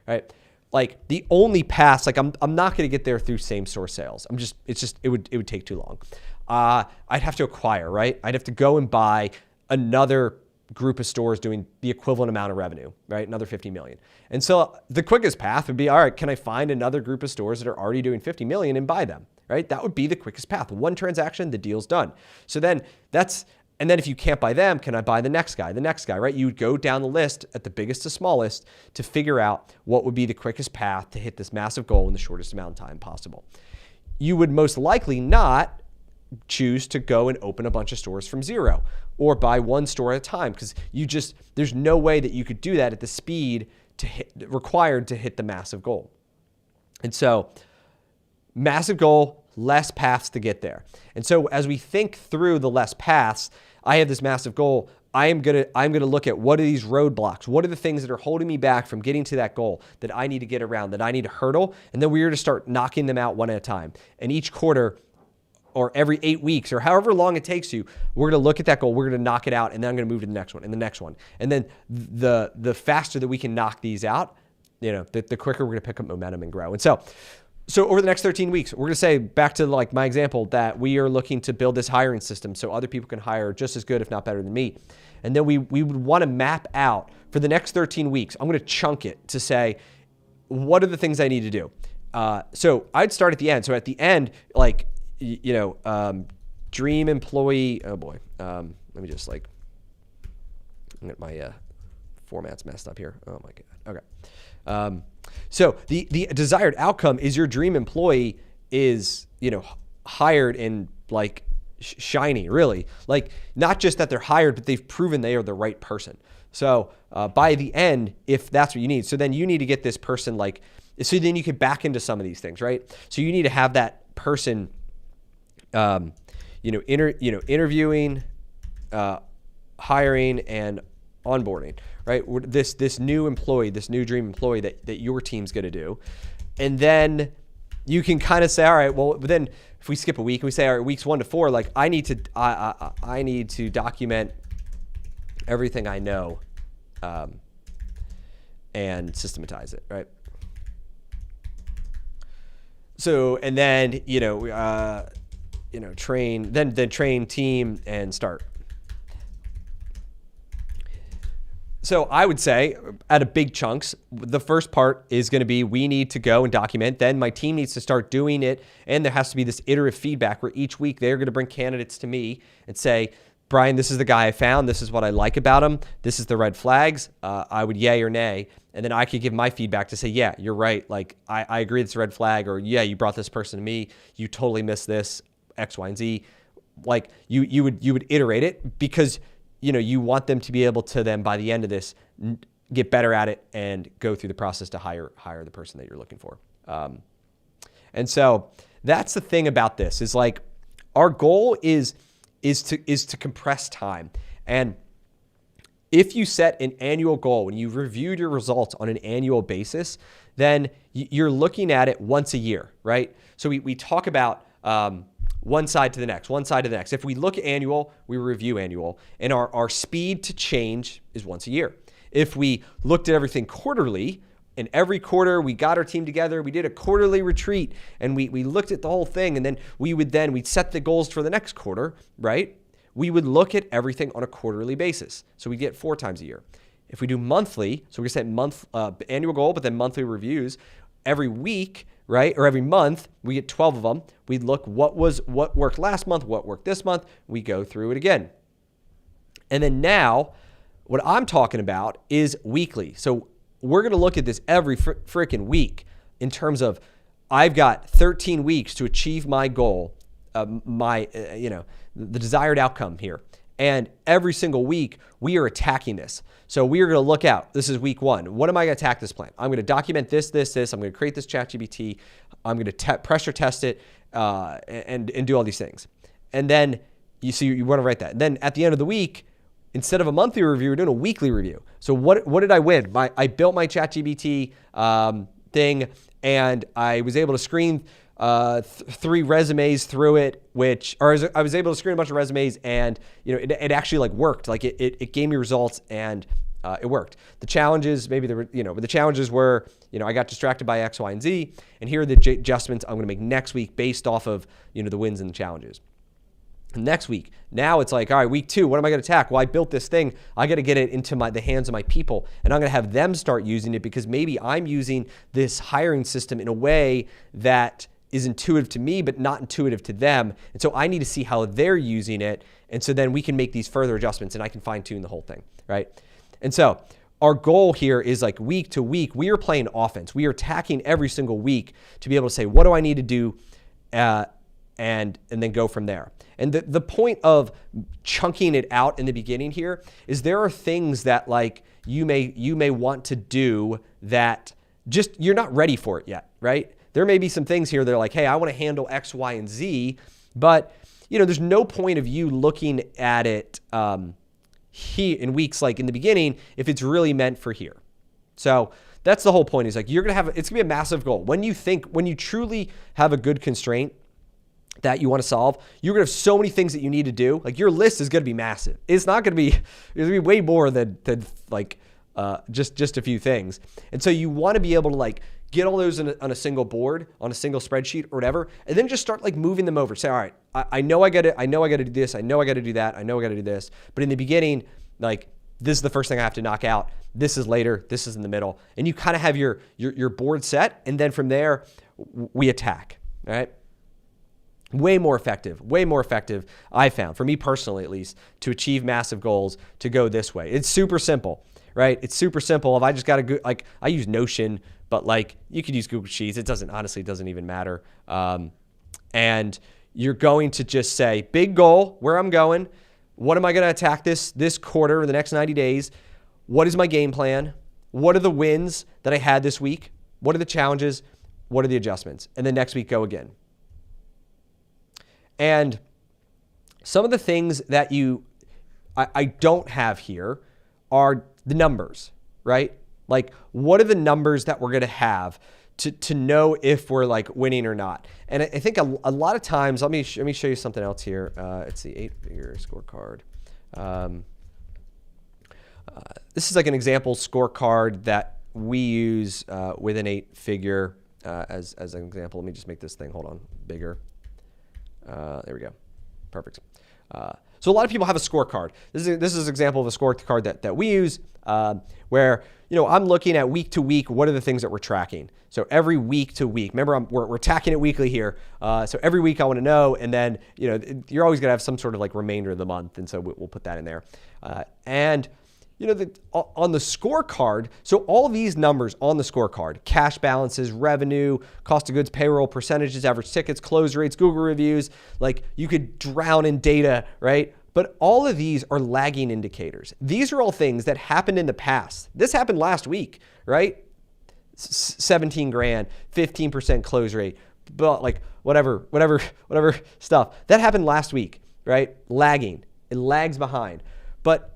right? Like the only paths, like I'm not going to get there through same store sales. It would take too long. I'd have to acquire, right? I'd have to go and buy another group of stores doing the equivalent amount of revenue, right? Another 50 million. And so the quickest path would be, all right, can I find another group of stores that are already doing 50 million and buy them, right? That would be the quickest path. One transaction, the deal's done. So then and then if you can't buy them, can I buy the next guy, right? You would go down the list at the biggest to smallest to figure out what would be the quickest path to hit this massive goal in the shortest amount of time possible. You would most likely not choose to go and open a bunch of stores from zero or buy one store at a time, because there's no way that you could do that at the speed required to hit the massive goal. And so massive goal, less paths to get there. And so as we think through the less paths, I have this massive goal. I'm gonna look at what are these roadblocks? What are the things that are holding me back from getting to that goal that I need to get around, that I need to hurdle? And then we're to start knocking them out one at a time. And each quarter, or every 8 weeks, or however long it takes you, we're going to look at that goal, we're going to knock it out, and then I'm going to move to the next one and the next one. And then the faster that we can knock these out, the quicker we're going to pick up momentum and grow. And so over the next 13 weeks, we're going to say, back to like my example, that we are looking to build this hiring system so other people can hire just as good, if not better than me. And then we would want to map out for the next 13 weeks. I'm going to chunk it to say, what are the things I need to do? So I'd start at the end. So at the end, like, dream employee. Oh boy. Let me just get my format's messed up here. Oh my God. Okay. So the desired outcome is your dream employee is, hired and like shiny, really. Like not just that they're hired, but they've proven they are the right person. So by the end, if that's what you need, so then you need to get this person so then you can back into some of these things, right? So you need to have that person interviewing, hiring, and onboarding, right? This new employee, this new dream employee that your team's going to do. And then you can kind of say, all right, well, but then if we skip a week and we say, all right, weeks 1 to 4, like I need to document everything I know, and systematize it, right? So, and then, train team and start. So I would say at a big chunks, the first part is going to be, we need to go and document. Then my team needs to start doing it. And there has to be this iterative feedback where each week they're going to bring candidates to me and say, Brian, this is the guy I found. This is what I like about him. This is the red flags. I would yay or nay. And then I could give my feedback to say, yeah, you're right. Like, I agree it's a red flag, or yeah, you brought this person to me. You totally missed this, X, Y, and Z. Like you would iterate it because, you want them to be able to then by the end of this, get better at it and go through the process to hire the person that you're looking for. And so that's the thing about this is like, our goal is to compress time. And if you set an annual goal, when you've reviewed your results on an annual basis, then you're looking at it once a year, right? So we talk about one side to the next, one side to the next. If we look annual, we review annual, and our speed to change is once a year. If we looked at everything quarterly, and every quarter we got our team together, we did a quarterly retreat, and we looked at the whole thing, and then we'd set the goals for the next quarter, right? We would look at everything on a quarterly basis. So we get 4 times a year. If we do monthly, so we set annual goal, but then monthly reviews every week, right? Or every month, we get 12 of them. We look what worked last month, what worked this month. We go through it again. And then now, what I'm talking about is weekly. So we're going to look at this every freaking week in terms of, I've got 13 weeks to achieve my goal, the desired outcome here. And every single week, we are attacking this. So we are going to look out. This is week 1. What am I going to attack this plan? I'm going to document this. I'm going to create this ChatGPT. I'm going to pressure test it and do all these things. And then you want to write that. And then at the end of the week, instead of a monthly review, we're doing a weekly review. So what did I win? I built my ChatGPT thing, and I was able to screen 3 resumes through it, I was able to screen a bunch of resumes, and it actually like worked. Like it gave me results, and it worked. The challenges, maybe but the challenges were, I got distracted by X, Y, and Z, and here are the adjustments I'm going to make next week based off of the wins and the challenges. Next week, now it's like, all right, week 2, what am I going to attack? Well, I built this thing. I got to get it into the hands of my people, and I'm going to have them start using it, because maybe I'm using this hiring system in a way that is intuitive to me, but not intuitive to them. And so I need to see how they're using it. And so then we can make these further adjustments, and I can fine tune the whole thing, right? And so our goal here is like week to week, we are playing offense. We are attacking every single week to be able to say, what do I need to do? And then go from there. And the point of chunking it out in the beginning here is there are things that like you may want to do that just you're not ready for it yet, right? There may be some things here that are like, hey, I want to handle X, Y, and Z, but there's no point of you looking at it in weeks like in the beginning if it's really meant for here. So that's the whole point. Is like it's gonna be a massive goal. When you truly have a good constraint that you want to solve, you're going to have so many things that you need to do. Like your list is going to be massive. It's not going to be, it's going to be way more than like just a few things. And so you want to be able to like get all those on a single board, on a single spreadsheet or whatever, and then just start like moving them over. Say, all right, I know I got to do this. I know I got to do that. I know I got to do this. But in the beginning, like this is the first thing I have to knock out. This is later. This is in the middle. And you kind of have your board set. And then from there, we attack. All right. Way more effective, I found, for me personally at least, to achieve massive goals, to go this way. It's super simple, right? It's super simple. If I just got to go, like I use Notion, but like you could use Google Sheets. It doesn't even matter. And you're going to just say, big goal, where I'm going. What am I going to attack this quarter or the next 90 days? What is my game plan? What are the wins that I had this week? What are the challenges? What are the adjustments? And then next week, go again. And some of the things that I don't have here are the numbers, right? Like, what are the numbers that we're going to have to know if we're like winning or not? And I think a lot of times, let me show you something else here. It's the 8-figure scorecard. This is like an example scorecard that we use with an 8-figure as an example. Let me just make this thing, hold on, bigger. There we go. Perfect. So a lot of people have a scorecard. This is an example of a scorecard that we use where, I'm looking at week to week, what are the things that we're tracking? So every week to week, remember we're tracking it weekly here. So every week I want to know, and then, you're always going to have some sort of like remainder of the month. And so we'll put that in there. And on the scorecard, so all of these numbers on the scorecard, cash balances, revenue, cost of goods, payroll, percentages, average tickets, close rates, Google reviews, like you could drown in data, right? But all of these are lagging indicators. These are all things that happened in the past. This happened last week, right? 17 grand, 15% close rate, but like whatever stuff. That happened last week, right? Lagging. It lags behind. But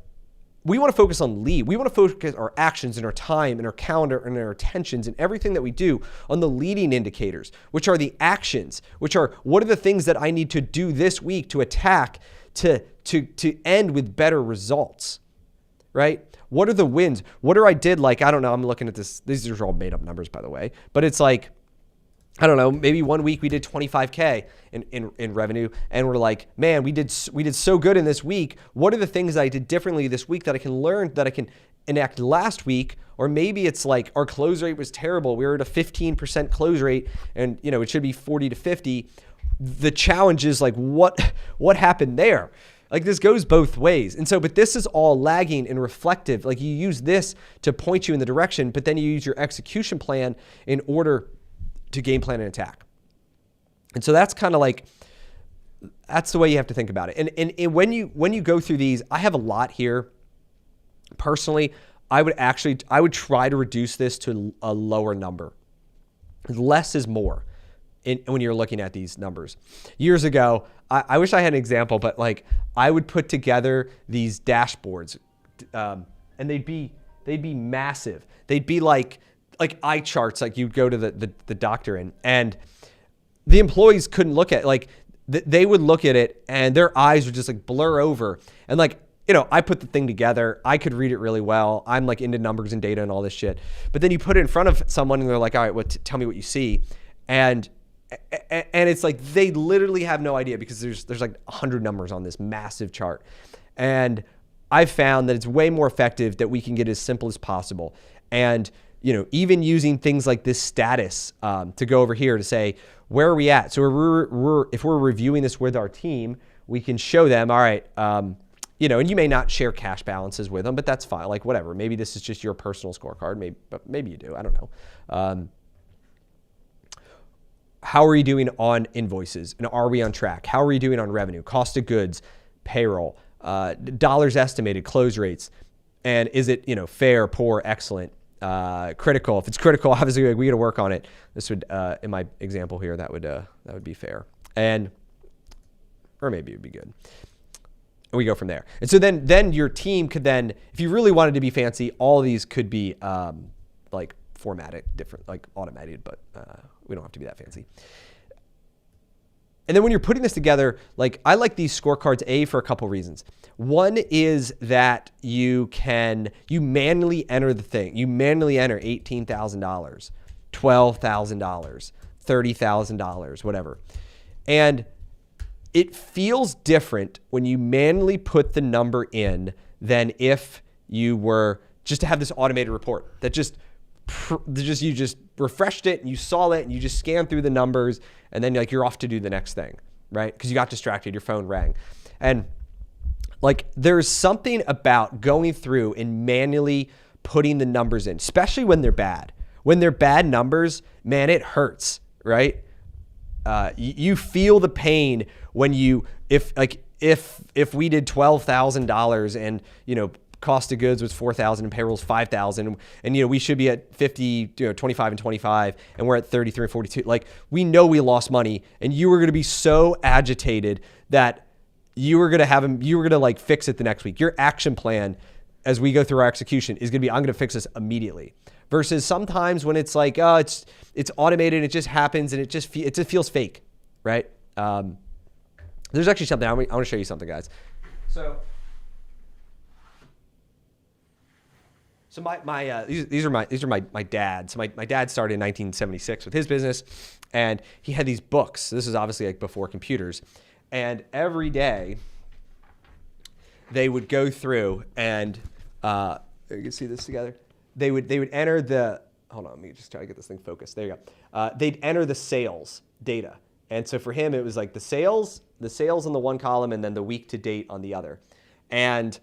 we want to focus on lead. We want to focus our actions and our time and our calendar and our attentions and everything that we do on the leading indicators, which are the actions, which are what are the things that I need to do this week to attack to end with better results, right? What are the wins? What I did, like, I don't know, I'm looking at this. These are all made up numbers, by the way, but it's like, I don't know, maybe one week we did 25K in revenue, and we're like, man, we did so good in this week. What are the things I did differently this week that I can learn, that I can enact last week? Or maybe it's like our close rate was terrible. We were at a 15% close rate, and it should be 40 to 50. The challenge is like, what happened there? Like this goes both ways. And so, but this is all lagging and reflective. Like you use this to point you in the direction, but then you use your execution plan in order to game plan and attack. And so that's kind of like that's the way you have to think about it. And when you go through these, I have a lot here. Personally, I would try to reduce this to a lower number. Less is more when you're looking at these numbers. Years ago, I wish I had an example, but like I would put together these dashboards, and they'd be massive. They'd be like eye charts, like you'd go to the doctor in, and the employees couldn't look at, like they would look at it and their eyes would just like blur over. And like, you know, I put the thing together. I could read it really well. I'm like into numbers and data and all this shit. But then you put it in front of someone and they're like, all right, well, tell me what you see. And it's like they literally have no idea because there's like 100 numbers on this massive chart. And I've found that it's way more effective that we can get as simple as possible. And, you know, even using things like this status to go over here to say, where are we at? So if we're reviewing this with our team, we can show them, all right, you know, and you may not share cash balances with them, but that's fine. Like whatever, maybe this is just your personal scorecard. Maybe you do, I don't know. How are you doing on invoices? And are we on track? How are you doing on revenue, cost of goods, payroll, dollars estimated, close rates? And is it, you know, fair, poor, excellent, critical? If it's critical, obviously we got to work on it. This would, in my example here, that would be fair. Or maybe it would be good. And we go from there. And so then your team could then, if you really wanted to be fancy, all of these could be like formatted different, like automated, but we don't have to be that fancy. And then when you're putting this together, like I like these scorecards, for a couple reasons. One is that you manually enter the thing. You manually enter $18,000, $12,000, $30,000, whatever. And it feels different when you manually put the number in than if you were just to have this automated report that you just refreshed it and you saw it and you just scanned through the numbers and then you're off to do the next thing, right? Because you got distracted, your phone rang. And like there's something about going through and manually putting the numbers in, especially when they're bad. When they're bad numbers, man, it hurts, right? You feel the pain when if we did $12,000 and, you know, cost of goods was 4,000 and payroll's 5,000 and, you know, we should be at 50, 25 and 25 and we're at 33 and 42. Like we know we lost money and you were going to be so agitated that you were going to like fix it the next week. Your action plan as we go through our execution is going to be, I'm going to fix this immediately. Versus sometimes when it's like, oh, it's automated and it just happens and it just feels fake, right? There's actually something, I want to show you something, guys. So these are my dad's. My dad started in 1976 with his business, and he had these books. This is obviously like before computers, and every day they would go through and you can see this together. They would enter the, hold on, let me just try to get this thing focused. There you go. They'd enter the sales data. And so for him, it was like the sales on the one column and then the week to date on the other. And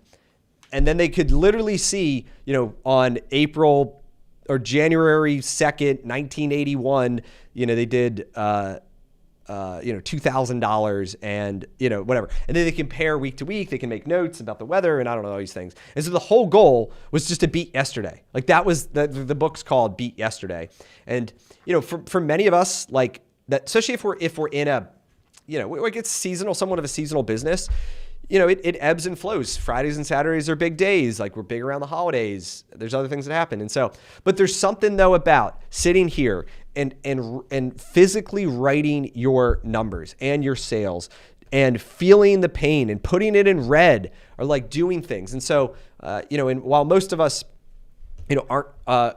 then they could literally see, you know, on April or January 2nd, 1981, you know, they did, $2,000 and, you know, whatever. And then they compare week to week. They can make notes about the weather and I don't know, all these things. And so the whole goal was just to beat yesterday. Like that was the book's called Beat Yesterday. And, you know, for many of us, like that, especially if we're in a, you know, like it's seasonal, somewhat of a seasonal business, you know, it ebbs and flows. Fridays and Saturdays are big days. Like we're big around the holidays. There's other things that happen. And so, but there's something though about sitting here and physically writing your numbers and your sales and feeling the pain and putting it in red or like doing things. And so, you know, and while most of us, you know, aren't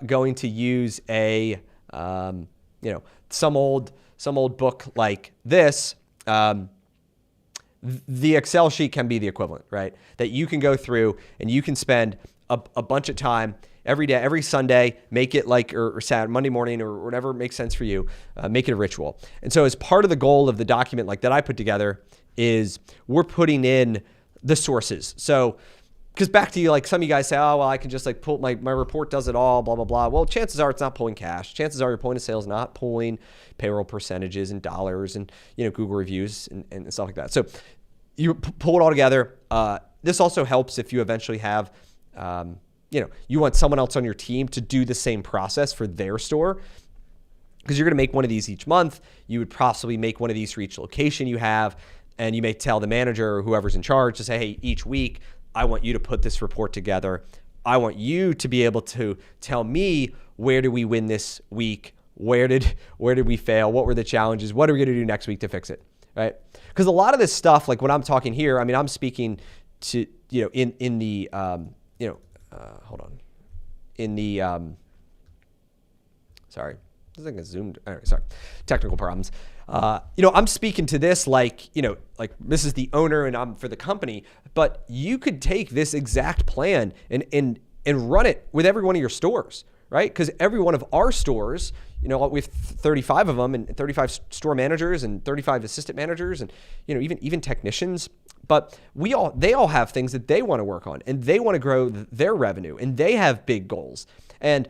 going to use a, you know, some old book like this, the Excel sheet can be the equivalent, right? That you can go through and you can spend a bunch of time every day, every Sunday, make it like, or Saturday, Monday morning, or whatever makes sense for you, make it a ritual. And so as part of the goal of the document like that I put together is we're putting in the sources. So because back to you, like some of you guys say, oh, well, I can just like pull my report does it all, blah, blah, blah. Well, chances are it's not pulling cash. Chances are your point of sale is not pulling payroll percentages and dollars and, Google reviews and stuff like that. So you pull it all together. This also helps if you eventually have, you want someone else on your team to do the same process for their store, because you're going to make one of these each month. You would possibly make one of these for each location you have. And you may tell the manager or whoever's in charge to say, hey, each week, I want you to put this report together. I want you to be able to tell me, where did we win this week? Where did we fail? What were the challenges? What are we going to do next week to fix it? Right? Because a lot of this stuff, like when I'm talking here, I mean, I'm speaking to, in the, hold on. In the, sorry. I think it's zoomed. Anyway, sorry. Technical problems. I'm speaking to this like this is the owner and I'm for the company, but you could take this exact plan and run it with every one of your stores, right? Because every one of our stores, we have 35 of them and 35 store managers and 35 assistant managers and, even technicians. But they all have things that they want to work on, and they want to grow their revenue, and they have big goals. And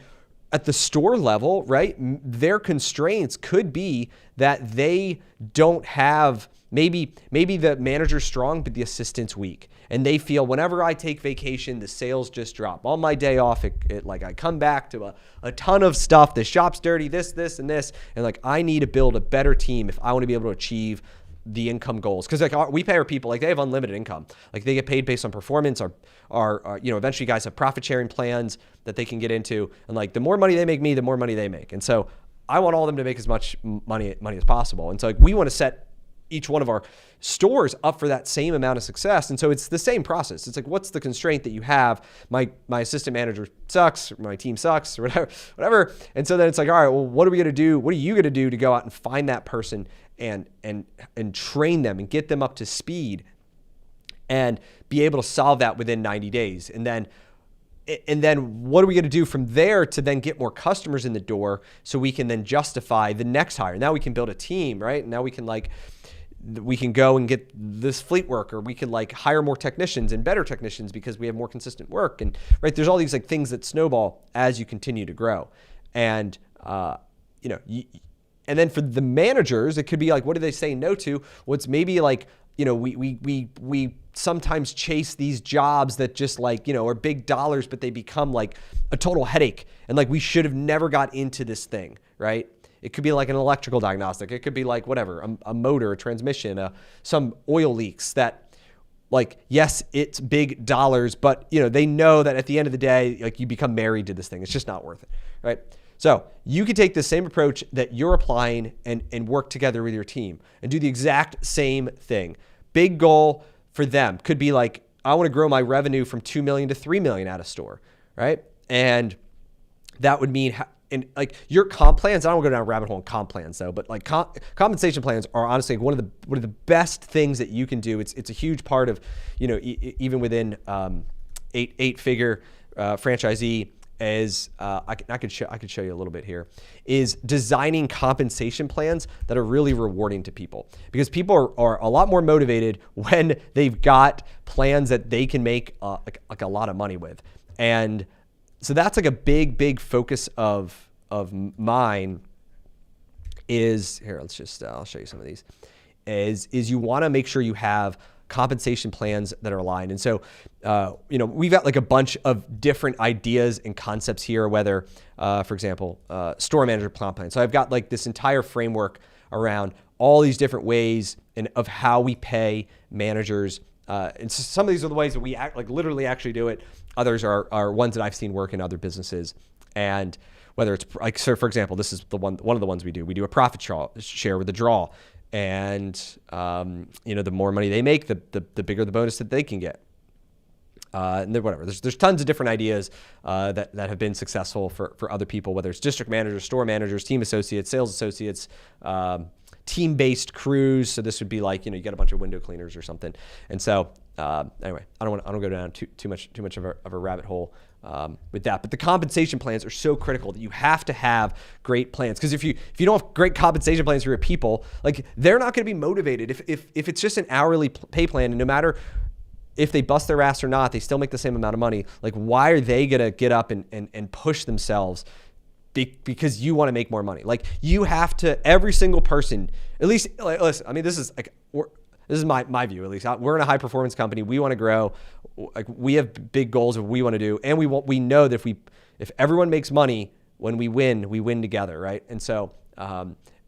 at the store level, right, their constraints could be that they don't have, maybe the manager's strong, but the assistant's weak. And they feel whenever I take vacation, the sales just drop. On my day off, like I come back to a ton of stuff. The shop's dirty, this, and this. And like, I need to build a better team if I want to be able to achieve the income goals. Because like we pay our people, like they have unlimited income. Like they get paid based on performance. Our eventually guys have profit sharing plans that they can get into. And like the more money they make me, the more money they make. And so I want all of them to make as much money as possible. And so like we want to set each one of our stores up for that same amount of success. And so it's the same process. It's like, what's the constraint that you have? My assistant manager sucks, or my team sucks, or whatever. And so then it's like, all right, well, what are we going to do? What are you going to do to go out and find that person and train them and get them up to speed and be able to solve that within 90 days? And then what are we going to do from there to then get more customers in the door so we can then justify the next hire? Now we can build a team, right? Now we can go and get this fleet work, or we can like hire more technicians and better technicians because we have more consistent work. And right, there's all these like things that snowball as you continue to grow. And, and then for the managers, it could be like, what do they say no to? Well, it's maybe like, we sometimes chase these jobs that just like, are big dollars, but they become like a total headache. And like, we should have never got into this thing, right? It could be like an electrical diagnostic. It could be like whatever, a motor, a transmission, some oil leaks that like, yes, it's big dollars, but they know that at the end of the day, like you become married to this thing. It's just not worth it, right? So you could take the same approach that you're applying and work together with your team and do the exact same thing. Big goal for them could be like, I want to grow my revenue from 2 million to 3 million at a store, right? And that would mean, and like your comp plans, I don't want to go down a rabbit hole in comp plans though, but like compensation plans are honestly one of the best things that you can do. It's a huge part of, even within eight-figure franchisee. I could show you a little bit here, is designing compensation plans that are really rewarding to people, because people are a lot more motivated when they've got plans that they can make like a lot of money with. And so that's like a big focus of mine is here. Let's just, I'll show you some of these is you want to make sure you have compensation plans that are aligned. And so, we've got like a bunch of different ideas and concepts here, whether, for example, store manager comp plan. So I've got like this entire framework around all these different ways of how we pay managers. And so some of these are the ways that we literally actually do it. Others are ones that I've seen work in other businesses. And whether it's like, so for example, this is one of the ones we do. We do a profit share with a draw. And, the more money they make, the bigger the bonus that they can get. And then whatever, there's tons of different ideas that have been successful for other people, whether it's district managers, store managers, team associates, sales associates, team-based crews. So this would be like, you get a bunch of window cleaners or something. And so anyway, I don't go down too much of a rabbit hole with that. But the compensation plans are so critical that you have to have great plans. Because if you don't have great compensation plans for your people, like they're not going to be motivated if it's just an hourly pay plan, and no matter if they bust their ass or not, they still make the same amount of money. Like, why are they going to get up and push themselves because you want to make more money? Like, you have to, every single person, at least, like, listen, I mean, this is my view, at least. We're in a high performance company. We want to grow. Like, we have big goals of what we want to do. And we know that if everyone makes money, when we win together, right? And so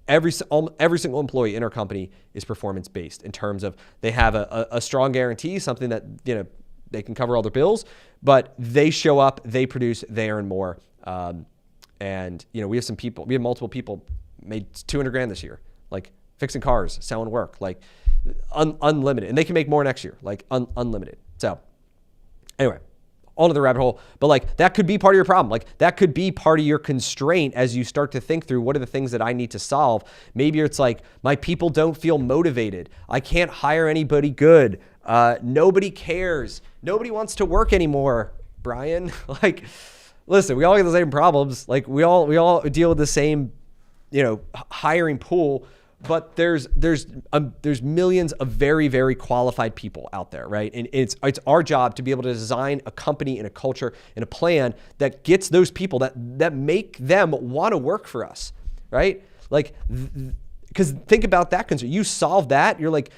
every single employee in our company is performance based in terms of they have a strong guarantee, something that, you know, they can cover all their bills, but they show up, they produce, they earn more. And, you know, we have multiple people made 200 grand this year, like fixing cars, selling work, like unlimited, and they can make more next year, like unlimited. So anyway, onto the rabbit hole, but like that could be part of your problem. Like that could be part of your constraint as you start to think through what are the things that I need to solve. Maybe it's like, my people don't feel motivated. I can't hire anybody good. Nobody cares. Nobody wants to work anymore, Brian. Like, listen, we all get the same problems. Like we all deal with the same, you know, hiring pool, but there's millions of very, very qualified people out there, right? And it's our job to be able to design a company and a culture and a plan that gets those people that make them want to work for us, right? Like, because think about that concern. You solve that, you're like,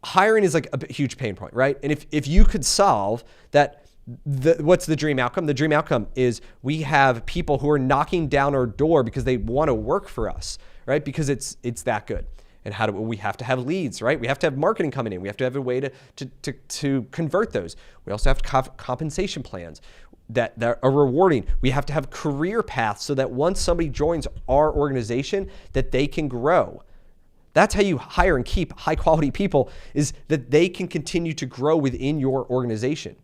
hiring is like a huge pain point, right? And if you could solve that, what's the dream outcome? The dream outcome is we have people who are knocking down our door because they want to work for us, right? Because it's that good. And how do we have to have leads, right? We have to have marketing coming in. We have to have a way to convert those. We also have to have compensation plans that are rewarding. We have to have career paths so that once somebody joins our organization, that they can grow. That's how you hire and keep high quality people, is that they can continue to grow within your organization.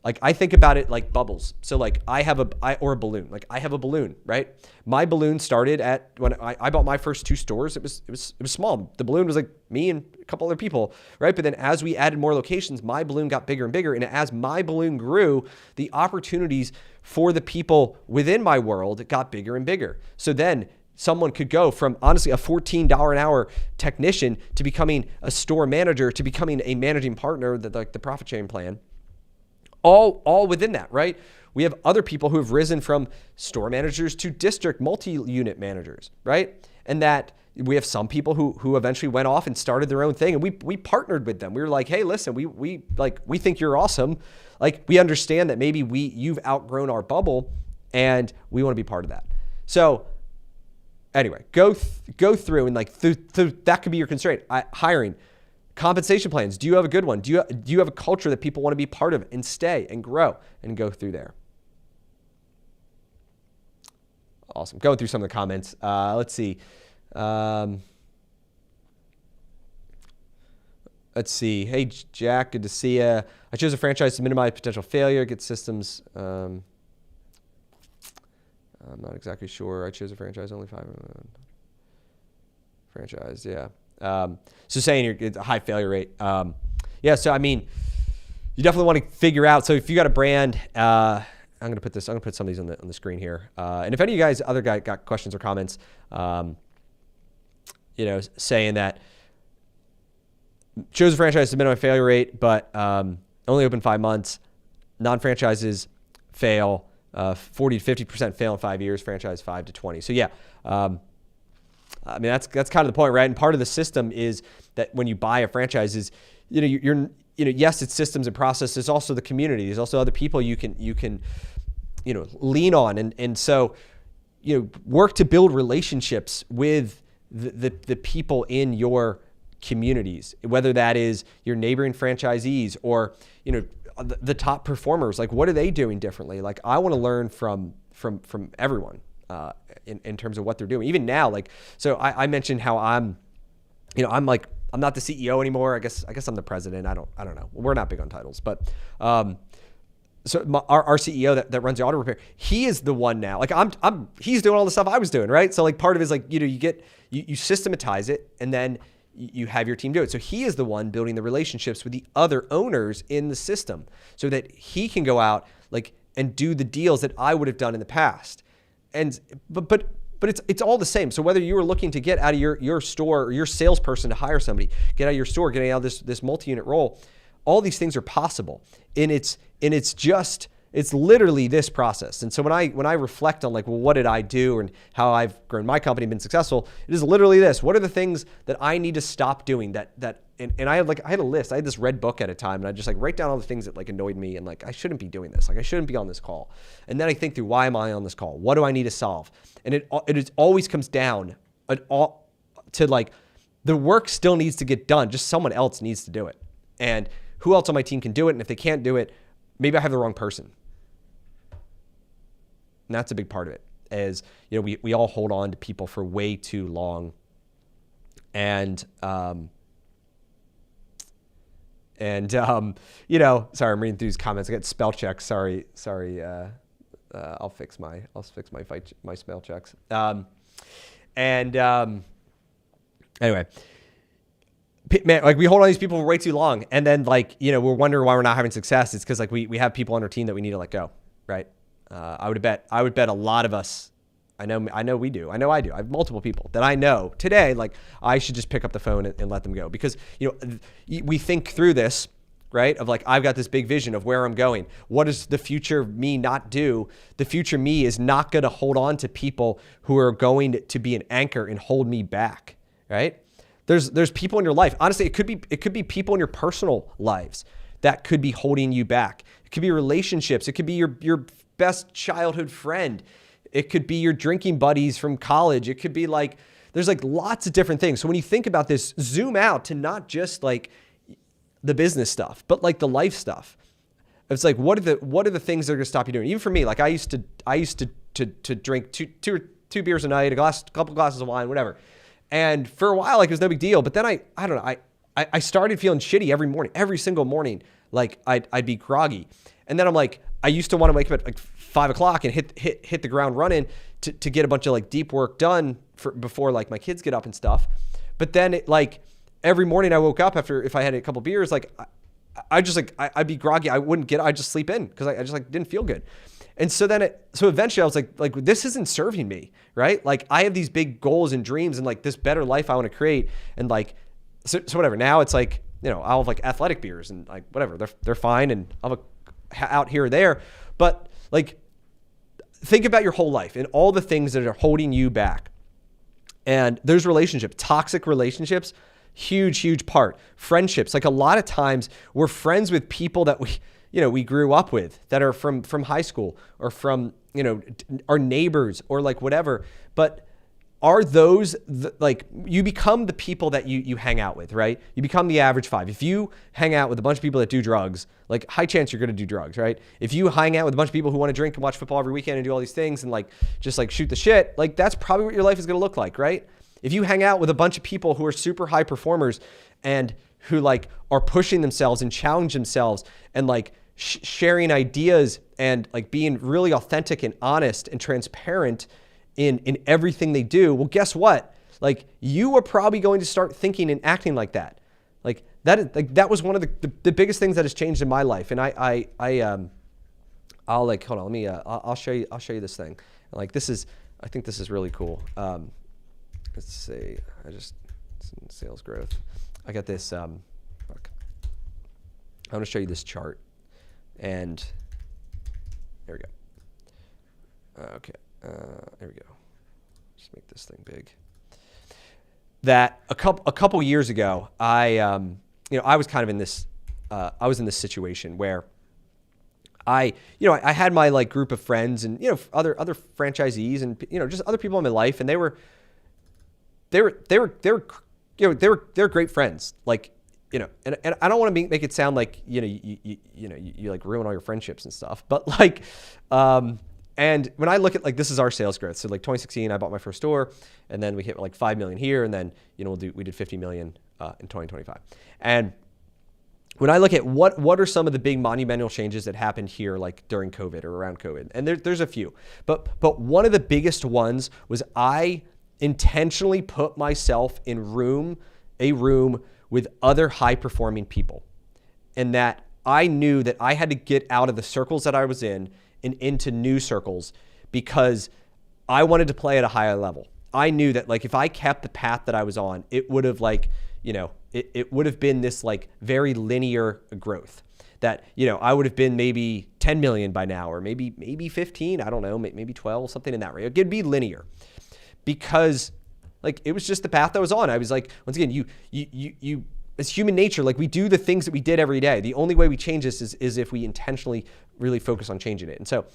Like, I think about it like bubbles. So like or a balloon. Like, I have a balloon, right? My balloon started at when I bought my first 2 stores. It was small. The balloon was like me and a couple other people, right? But then as we added more locations, my balloon got bigger and bigger. And as my balloon grew, the opportunities for the people within my world got bigger and bigger. So then someone could go from, honestly, a $14 an hour technician to becoming a store manager, to becoming a managing partner, like the profit sharing plan. All within that, right? We have other people who have risen from store managers to district multi-unit managers, right? And that we have some people who eventually went off and started their own thing, and we partnered with them. We were like, hey, listen, we think you're awesome. Like, we understand that maybe you've outgrown our bubble, and we want to be part of that. So anyway, go through and like that could be your constraint. Hiring. Compensation plans. Do you have a good one? Do you have a culture that people want to be part of and stay and grow, and go through there? Awesome. Going through some of the comments. Let's see. Let's see. Hey, Jack, good to see you. I chose a franchise to minimize potential failure, get systems. I'm not exactly sure. I chose a franchise, only 5. Franchise, yeah. So saying it's a high failure rate. Yeah. So, I mean, you definitely want to figure out. So if you got a brand, I'm going to put some of these on the screen here. And if any of you guys, got questions or comments, saying that chose a franchise to minimize failure rate, but, only open 5 months, non-franchises fail, 40 to 50% fail in 5 years, franchise 5 to 20. So yeah, I mean, that's kind of the point, right? And part of the system is that when you buy a franchise is, yes, it's systems and process. There's also the community. There's also other people you can lean on. And so, work to build relationships with the people in your communities, whether that is your neighboring franchisees or, the top performers. Like, what are they doing differently? Like, I want to learn from everyone. In terms of what they're doing, even now, like, so I mentioned how I'm not the CEO anymore. I guess I'm the president. I don't know. We're not big on titles, but, so our CEO that runs the auto repair, he is the one now. Like, he's doing all the stuff I was doing, right? So like, part of it is like, you systematize it, and then you have your team do it. So he is the one building the relationships with the other owners in the system, so that he can go out and do the deals that I would have done in the past. But it's all the same. So whether you were looking to get out of your store, or your salesperson to hire somebody, get out of your store, getting out of this multi-unit role, all these things are possible. And it's literally this process. And so when I reflect on like, well, what did I do and how I've grown my company and been successful, it is literally this. What are the things that I need to stop doing and I had a list. I had this red book at a time, and I just like write down all the things that like annoyed me and like I shouldn't be doing this. Like I shouldn't be on this call. And then I think through, why am I on this call? What do I need to solve? And it always comes down to like, the work still needs to get done. Just someone else needs to do it. And who else on my team can do it? And if they can't do it, maybe I have the wrong person. And that's a big part of it. Is, you know, we all hold on to people for way too long. And you know, sorry, I'm reading through these comments. I got spell checks. Sorry. I'll fix my spell checks. Anyway, man, like we hold on these people for way too long, and then like, you know, we're wondering why we're not having success. It's because like we have people on our team that we need to let go, right? I would bet a lot of us. I know we do. I know I do. I have multiple people that I know today. Like I should just pick up the phone and let them go, because you know we think through this, right? Of like, I've got this big vision of where I'm going. What does the future me not do? The future me is not going to hold on to people who are going to be an anchor and hold me back, right? There's people in your life. Honestly, it could be people in your personal lives that could be holding you back. It could be relationships. It could be your best childhood friend. It could be your drinking buddies from college. It could be like, there's like lots of different things. So when you think about this, zoom out to not just like the business stuff, but like the life stuff. It's like, what are the things that are going to stop you doing? Even for me, like I used to drink two beers a night, a couple glasses of wine, whatever. And for a while, like it was no big deal. But then I don't know, I started feeling shitty every morning, every single morning. Like I'd be groggy. And then I'm like, I used to want to wake up at like 5 o'clock and hit the ground running to get a bunch of like deep work done before like my kids get up and stuff. But then like every morning I woke up if I had a couple beers, like I'd be groggy. I'd just sleep in because I just like didn't feel good. And so eventually I was like, this isn't serving me, right? Like I have these big goals and dreams and like this better life I want to create. And like, so whatever. Now it's like, you know, I'll have like athletic beers and like whatever, they're fine. And I'll have out here or there, but like think about your whole life and all the things that are holding you back. And there's relationships, toxic relationships, huge part. Friendships, like a lot of times we're friends with people that we grew up with, that are from high school or from, you know, our neighbors or like whatever. But are those like, you become the people that you hang out with, right? You become the average five. If you hang out with a bunch of people that do drugs, like high chance you're going to do drugs, right? If you hang out with a bunch of people who want to drink and watch football every weekend and do all these things and like just like shoot the shit, like that's probably what your life is going to look like, right? If you hang out with a bunch of people who are super high performers and who like are pushing themselves and challenge themselves and like sharing ideas and like being really authentic and honest and transparent in everything they do, well, guess what? Like you are probably going to start thinking and acting like that. Like that was one of the biggest things that has changed in my life. And I'll like, hold on, let me, I'll show you this thing. Like I think this is really cool. Let's see, sales growth. I got this, look, I'm going to show you this chart and there we go. Okay. There we go. Just make this thing big. That a couple years ago, I was kind of in this, I was in this situation where I had my like group of friends and, you know, other franchisees and, you know, just other people in my life. And they were great friends. Like, you know, and I don't want to make it sound like, you like ruin all your friendships and stuff, but like, and when I look at like, this is our sales growth. So like 2016, I bought my first store and then we hit like 5 million here. And then, you know, we did 50 million in 2025. And when I look at what are some of the big monumental changes that happened here, like during COVID or around COVID, and there's a few, but one of the biggest ones was I intentionally put myself in a room with other high performing people. And that I knew that I had to get out of the circles that I was in and into new circles because I wanted to play at a higher level. I knew that like if I kept the path that I was on, it would have like, it would have been this like very linear growth that, I would have been maybe 10 million by now, or maybe 15, I don't know, maybe 12, something in that range. It'd be linear because like it was just the path I was on. I was like, once again, you as human nature, like we do the things that we did every day. The only way we change this is if we intentionally really focus on changing it. And so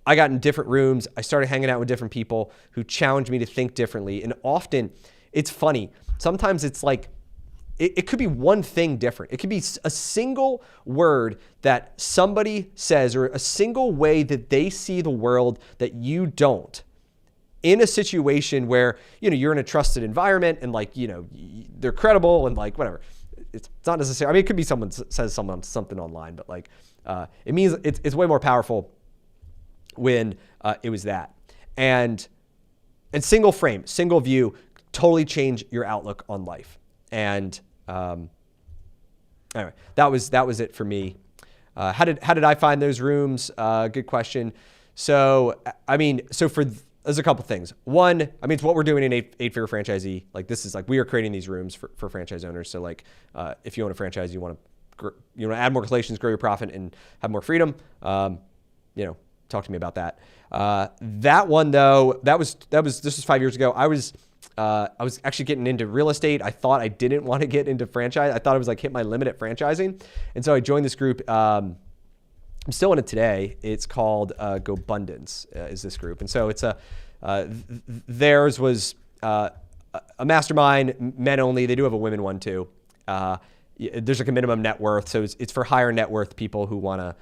I got in different rooms. I started hanging out with different people who challenged me to think differently. And often it's funny. Sometimes it's like, it could be one thing different. It could be a single word that somebody says, or a single way that they see the world that you don't, in a situation where, you're in a trusted environment and like, they're credible and like, whatever. It's not necessarily, I mean, it could be someone says something online, but like, it means it's way more powerful when it was that. And single frame, single view, totally change your outlook on life. And anyway, that was it for me. How did I find those rooms? Good question. So, there's a couple things. One, it's what we're doing in eight-figure franchisee. Like this is like, we are creating these rooms for franchise owners. So like, if you own a franchise, you want to add more relations, grow your profit, and have more freedom, talk to me about that. That one though, this was 5 years ago. I was actually getting into real estate. I thought I didn't want to get into franchise. I thought I was like hit my limit at franchising. And so I joined this group. I'm still in it today. It's called GoBundance is this group. And so it's theirs was a mastermind, men only. They do have a women one too. There's like a minimum net worth. So it's for higher net worth people who want to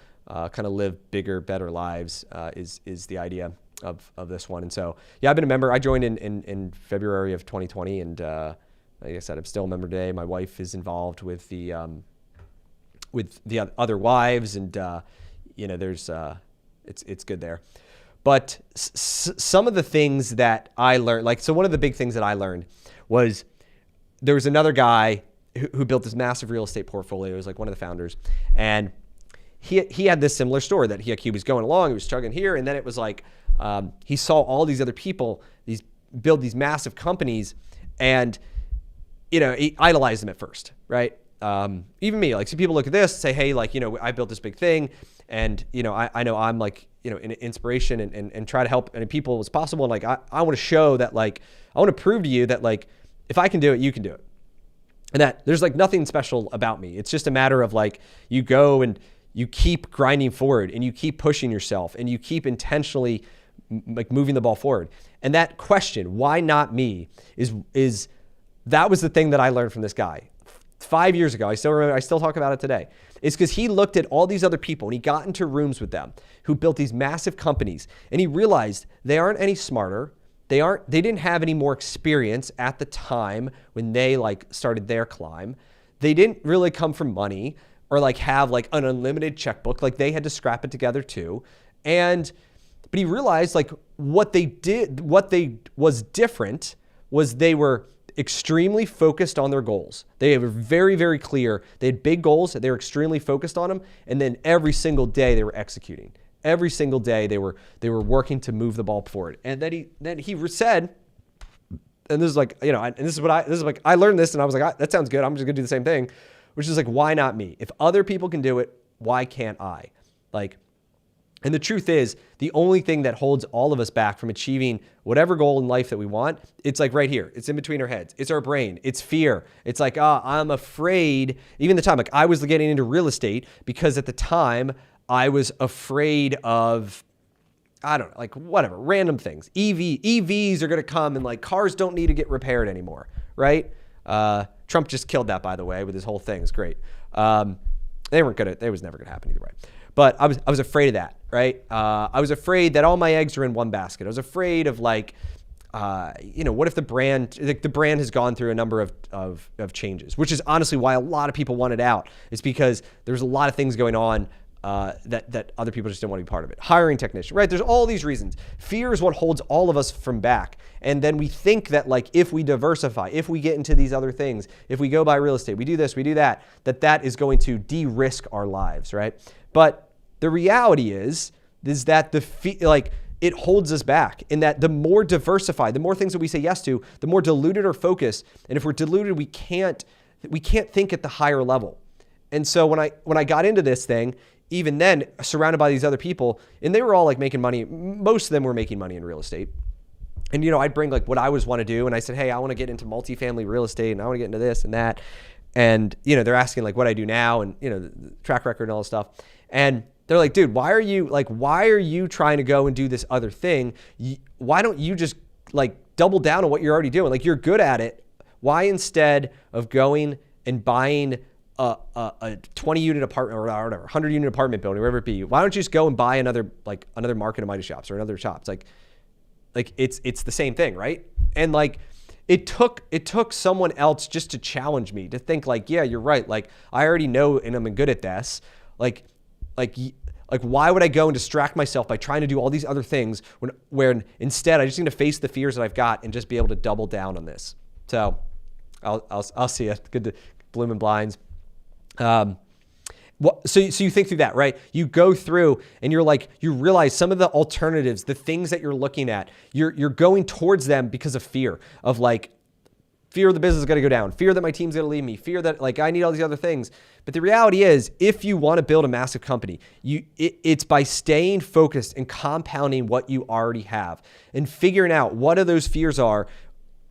kind of live bigger, better lives is the idea of this one. And so, yeah, I've been a member. I joined in February of 2020. And like I said, I'm still a member today. My wife is involved with the other wives, and there's it's good there. But some of the things that I learned, like, so one of the big things that I learned was there was another guy who built this massive real estate portfolio. He was like one of the founders, and he had this similar story that he was going along, he was struggling here, and then it was like he saw all these other people build these massive companies, and he idolized them at first, right? Even me, like, so people look at this, say, hey, like, I built this big thing, and I know I'm like, an inspiration and try to help as many people as possible, and like I want to show that, like, I want to prove to you that, like, if I can do it, you can do it, and that there's like nothing special about me. It's just a matter of like, you go and you keep grinding forward, and you keep pushing yourself, and you keep intentionally like moving the ball forward. And that question, why not me, is that was the thing that I learned from this guy 5 years ago. I still remember, I still talk about it today. It's because he looked at all these other people and he got into rooms with them who built these massive companies, and he realized they aren't any smarter. They didn't have any more experience at the time when they like started their climb. They didn't really come from money or like have like an unlimited checkbook. Like, they had to scrap it together too. But he realized like what was different was they were extremely focused on their goals. They were very, very clear. They had big goals. They were extremely focused on them. And then every single day they were executing. Every single day they were working to move the ball forward. And then he said, and this is like, I learned this and I was like, that sounds good. I'm just gonna do the same thing, which is like, why not me? If other people can do it, why can't I? Like, and the truth is, the only thing that holds all of us back from achieving whatever goal in life that we want, it's like right here. It's in between our heads. It's our brain. It's fear. It's like, I'm afraid. Even the time, like, I was getting into real estate because at the time I was afraid of, I don't know, like whatever, random things. EVs are going to come, and like cars don't need to get repaired anymore, right? Trump just killed that, by the way, with his whole thing. It's great. They was never going to happen either way. But I was afraid of that, right? I was afraid that all my eggs are in one basket. I was afraid of like, what if the brand has gone through a number of changes, which is honestly why a lot of people wanted out. It's because there's a lot of things going on that other people just didn't want to be part of it. Hiring technician, right? There's all these reasons. Fear is what holds all of us from back. And then we think that like, if we diversify, if we get into these other things, if we go buy real estate, we do this, we do that is going to de-risk our lives, right? But the reality is that it holds us back, in that the more diversified, the more things that we say yes to, the more diluted our focus. And if we're diluted, we can't we can't think at the higher level. And so when I got into this thing, even then surrounded by these other people, and they were all like making money. Most of them were making money in real estate. And, you know, I'd bring like what I always want to do. And I said, hey, I want to get into multifamily real estate and I want to get into this and that. And, you know, they're asking like what I do now and, you know, the track record and all this stuff. And they're like, dude, why are you trying to go and do this other thing? Why don't you just like double down on what you're already doing? Like, you're good at it. Why, instead of going and buying a 20 unit apartment or whatever, 100 unit apartment building, wherever it be, why don't you just go and buy another Market and Midas shops or another shops? Like it's the same thing, right? And like it took someone else just to challenge me to think like, yeah, you're right. Like, I already know and I'm good at this. Like why would I go and distract myself by trying to do all these other things when instead I just need to face the fears that I've got and just be able to double down on this. So I'll see you. Good to Bloom and Blinds. So you think through that, right? You go through and you're like, you realize some of the alternatives, the things that you're looking at, you're going towards them because of fear of like, fear the business is going to go down, fear that my team's going to leave me, fear that like I need all these other things. But the reality is, if you want to build a massive company, it's by staying focused and compounding what you already have and figuring out what are those fears are.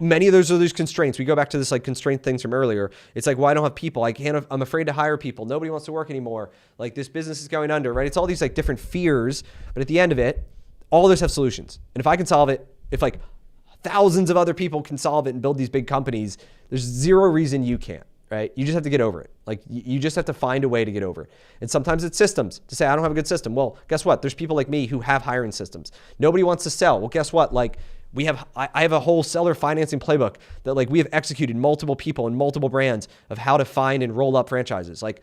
Many of those are these constraints. We go back to this like constraint things from earlier. It's like, well, I don't have people. I'm afraid to hire people. Nobody wants to work anymore. Like, this business is going under, right? It's all these like different fears, but at the end of it, all those have solutions. And if I can solve it, if like thousands of other people can solve it and build these big companies, there's zero reason you can't, right? You just have to get over it. Like, you just have to find a way to get over it. And sometimes it's systems to say, I don't have a good system. Well, guess what? There's people like me who have hiring systems. Nobody wants to sell. Well, guess what? Like, I have a whole seller financing playbook that like we have executed multiple people and multiple brands of how to find and roll up franchises. Like,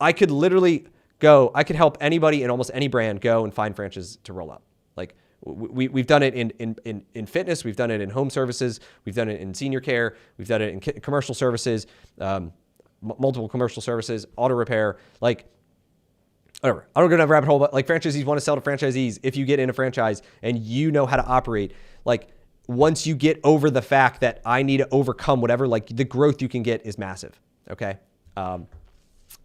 I could literally I could help anybody in almost any brand go and find franchises to roll up. Like, we've done it in fitness. We've done it in home services. We've done it in senior care. We've done it in commercial services, multiple commercial services, auto repair, like, whatever. I don't go down a rabbit hole, but like, franchisees want to sell to franchisees. If you get in a franchise and you know how to operate, like, once you get over the fact that I need to overcome whatever, like, the growth you can get is massive. Okay.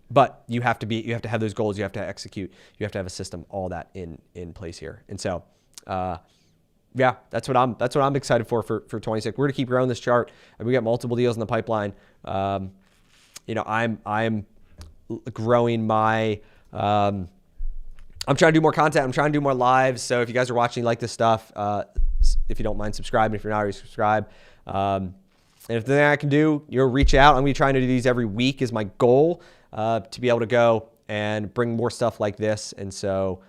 But you have to have those goals. You have to execute. You have to have a system, all that in place here. And so, yeah, that's what I'm excited for 26. We're going to keep growing this chart, and we got multiple deals in the pipeline. You know, I'm growing my, I'm trying to do more content. I'm trying to do more lives. So if you guys are watching, like this stuff, if you don't mind subscribing, if you're not already subscribed, and if there's anything I can do, reach out. I'm going to be trying to do these every week is my goal, to be able to go and bring more stuff like this. And so,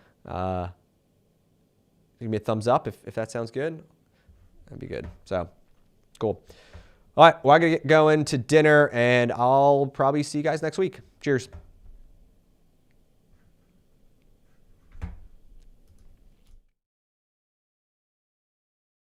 give me a thumbs up if that sounds good. That'd be good. So cool. All right. Well, I got to get going to dinner, and I'll probably see you guys next week. Cheers.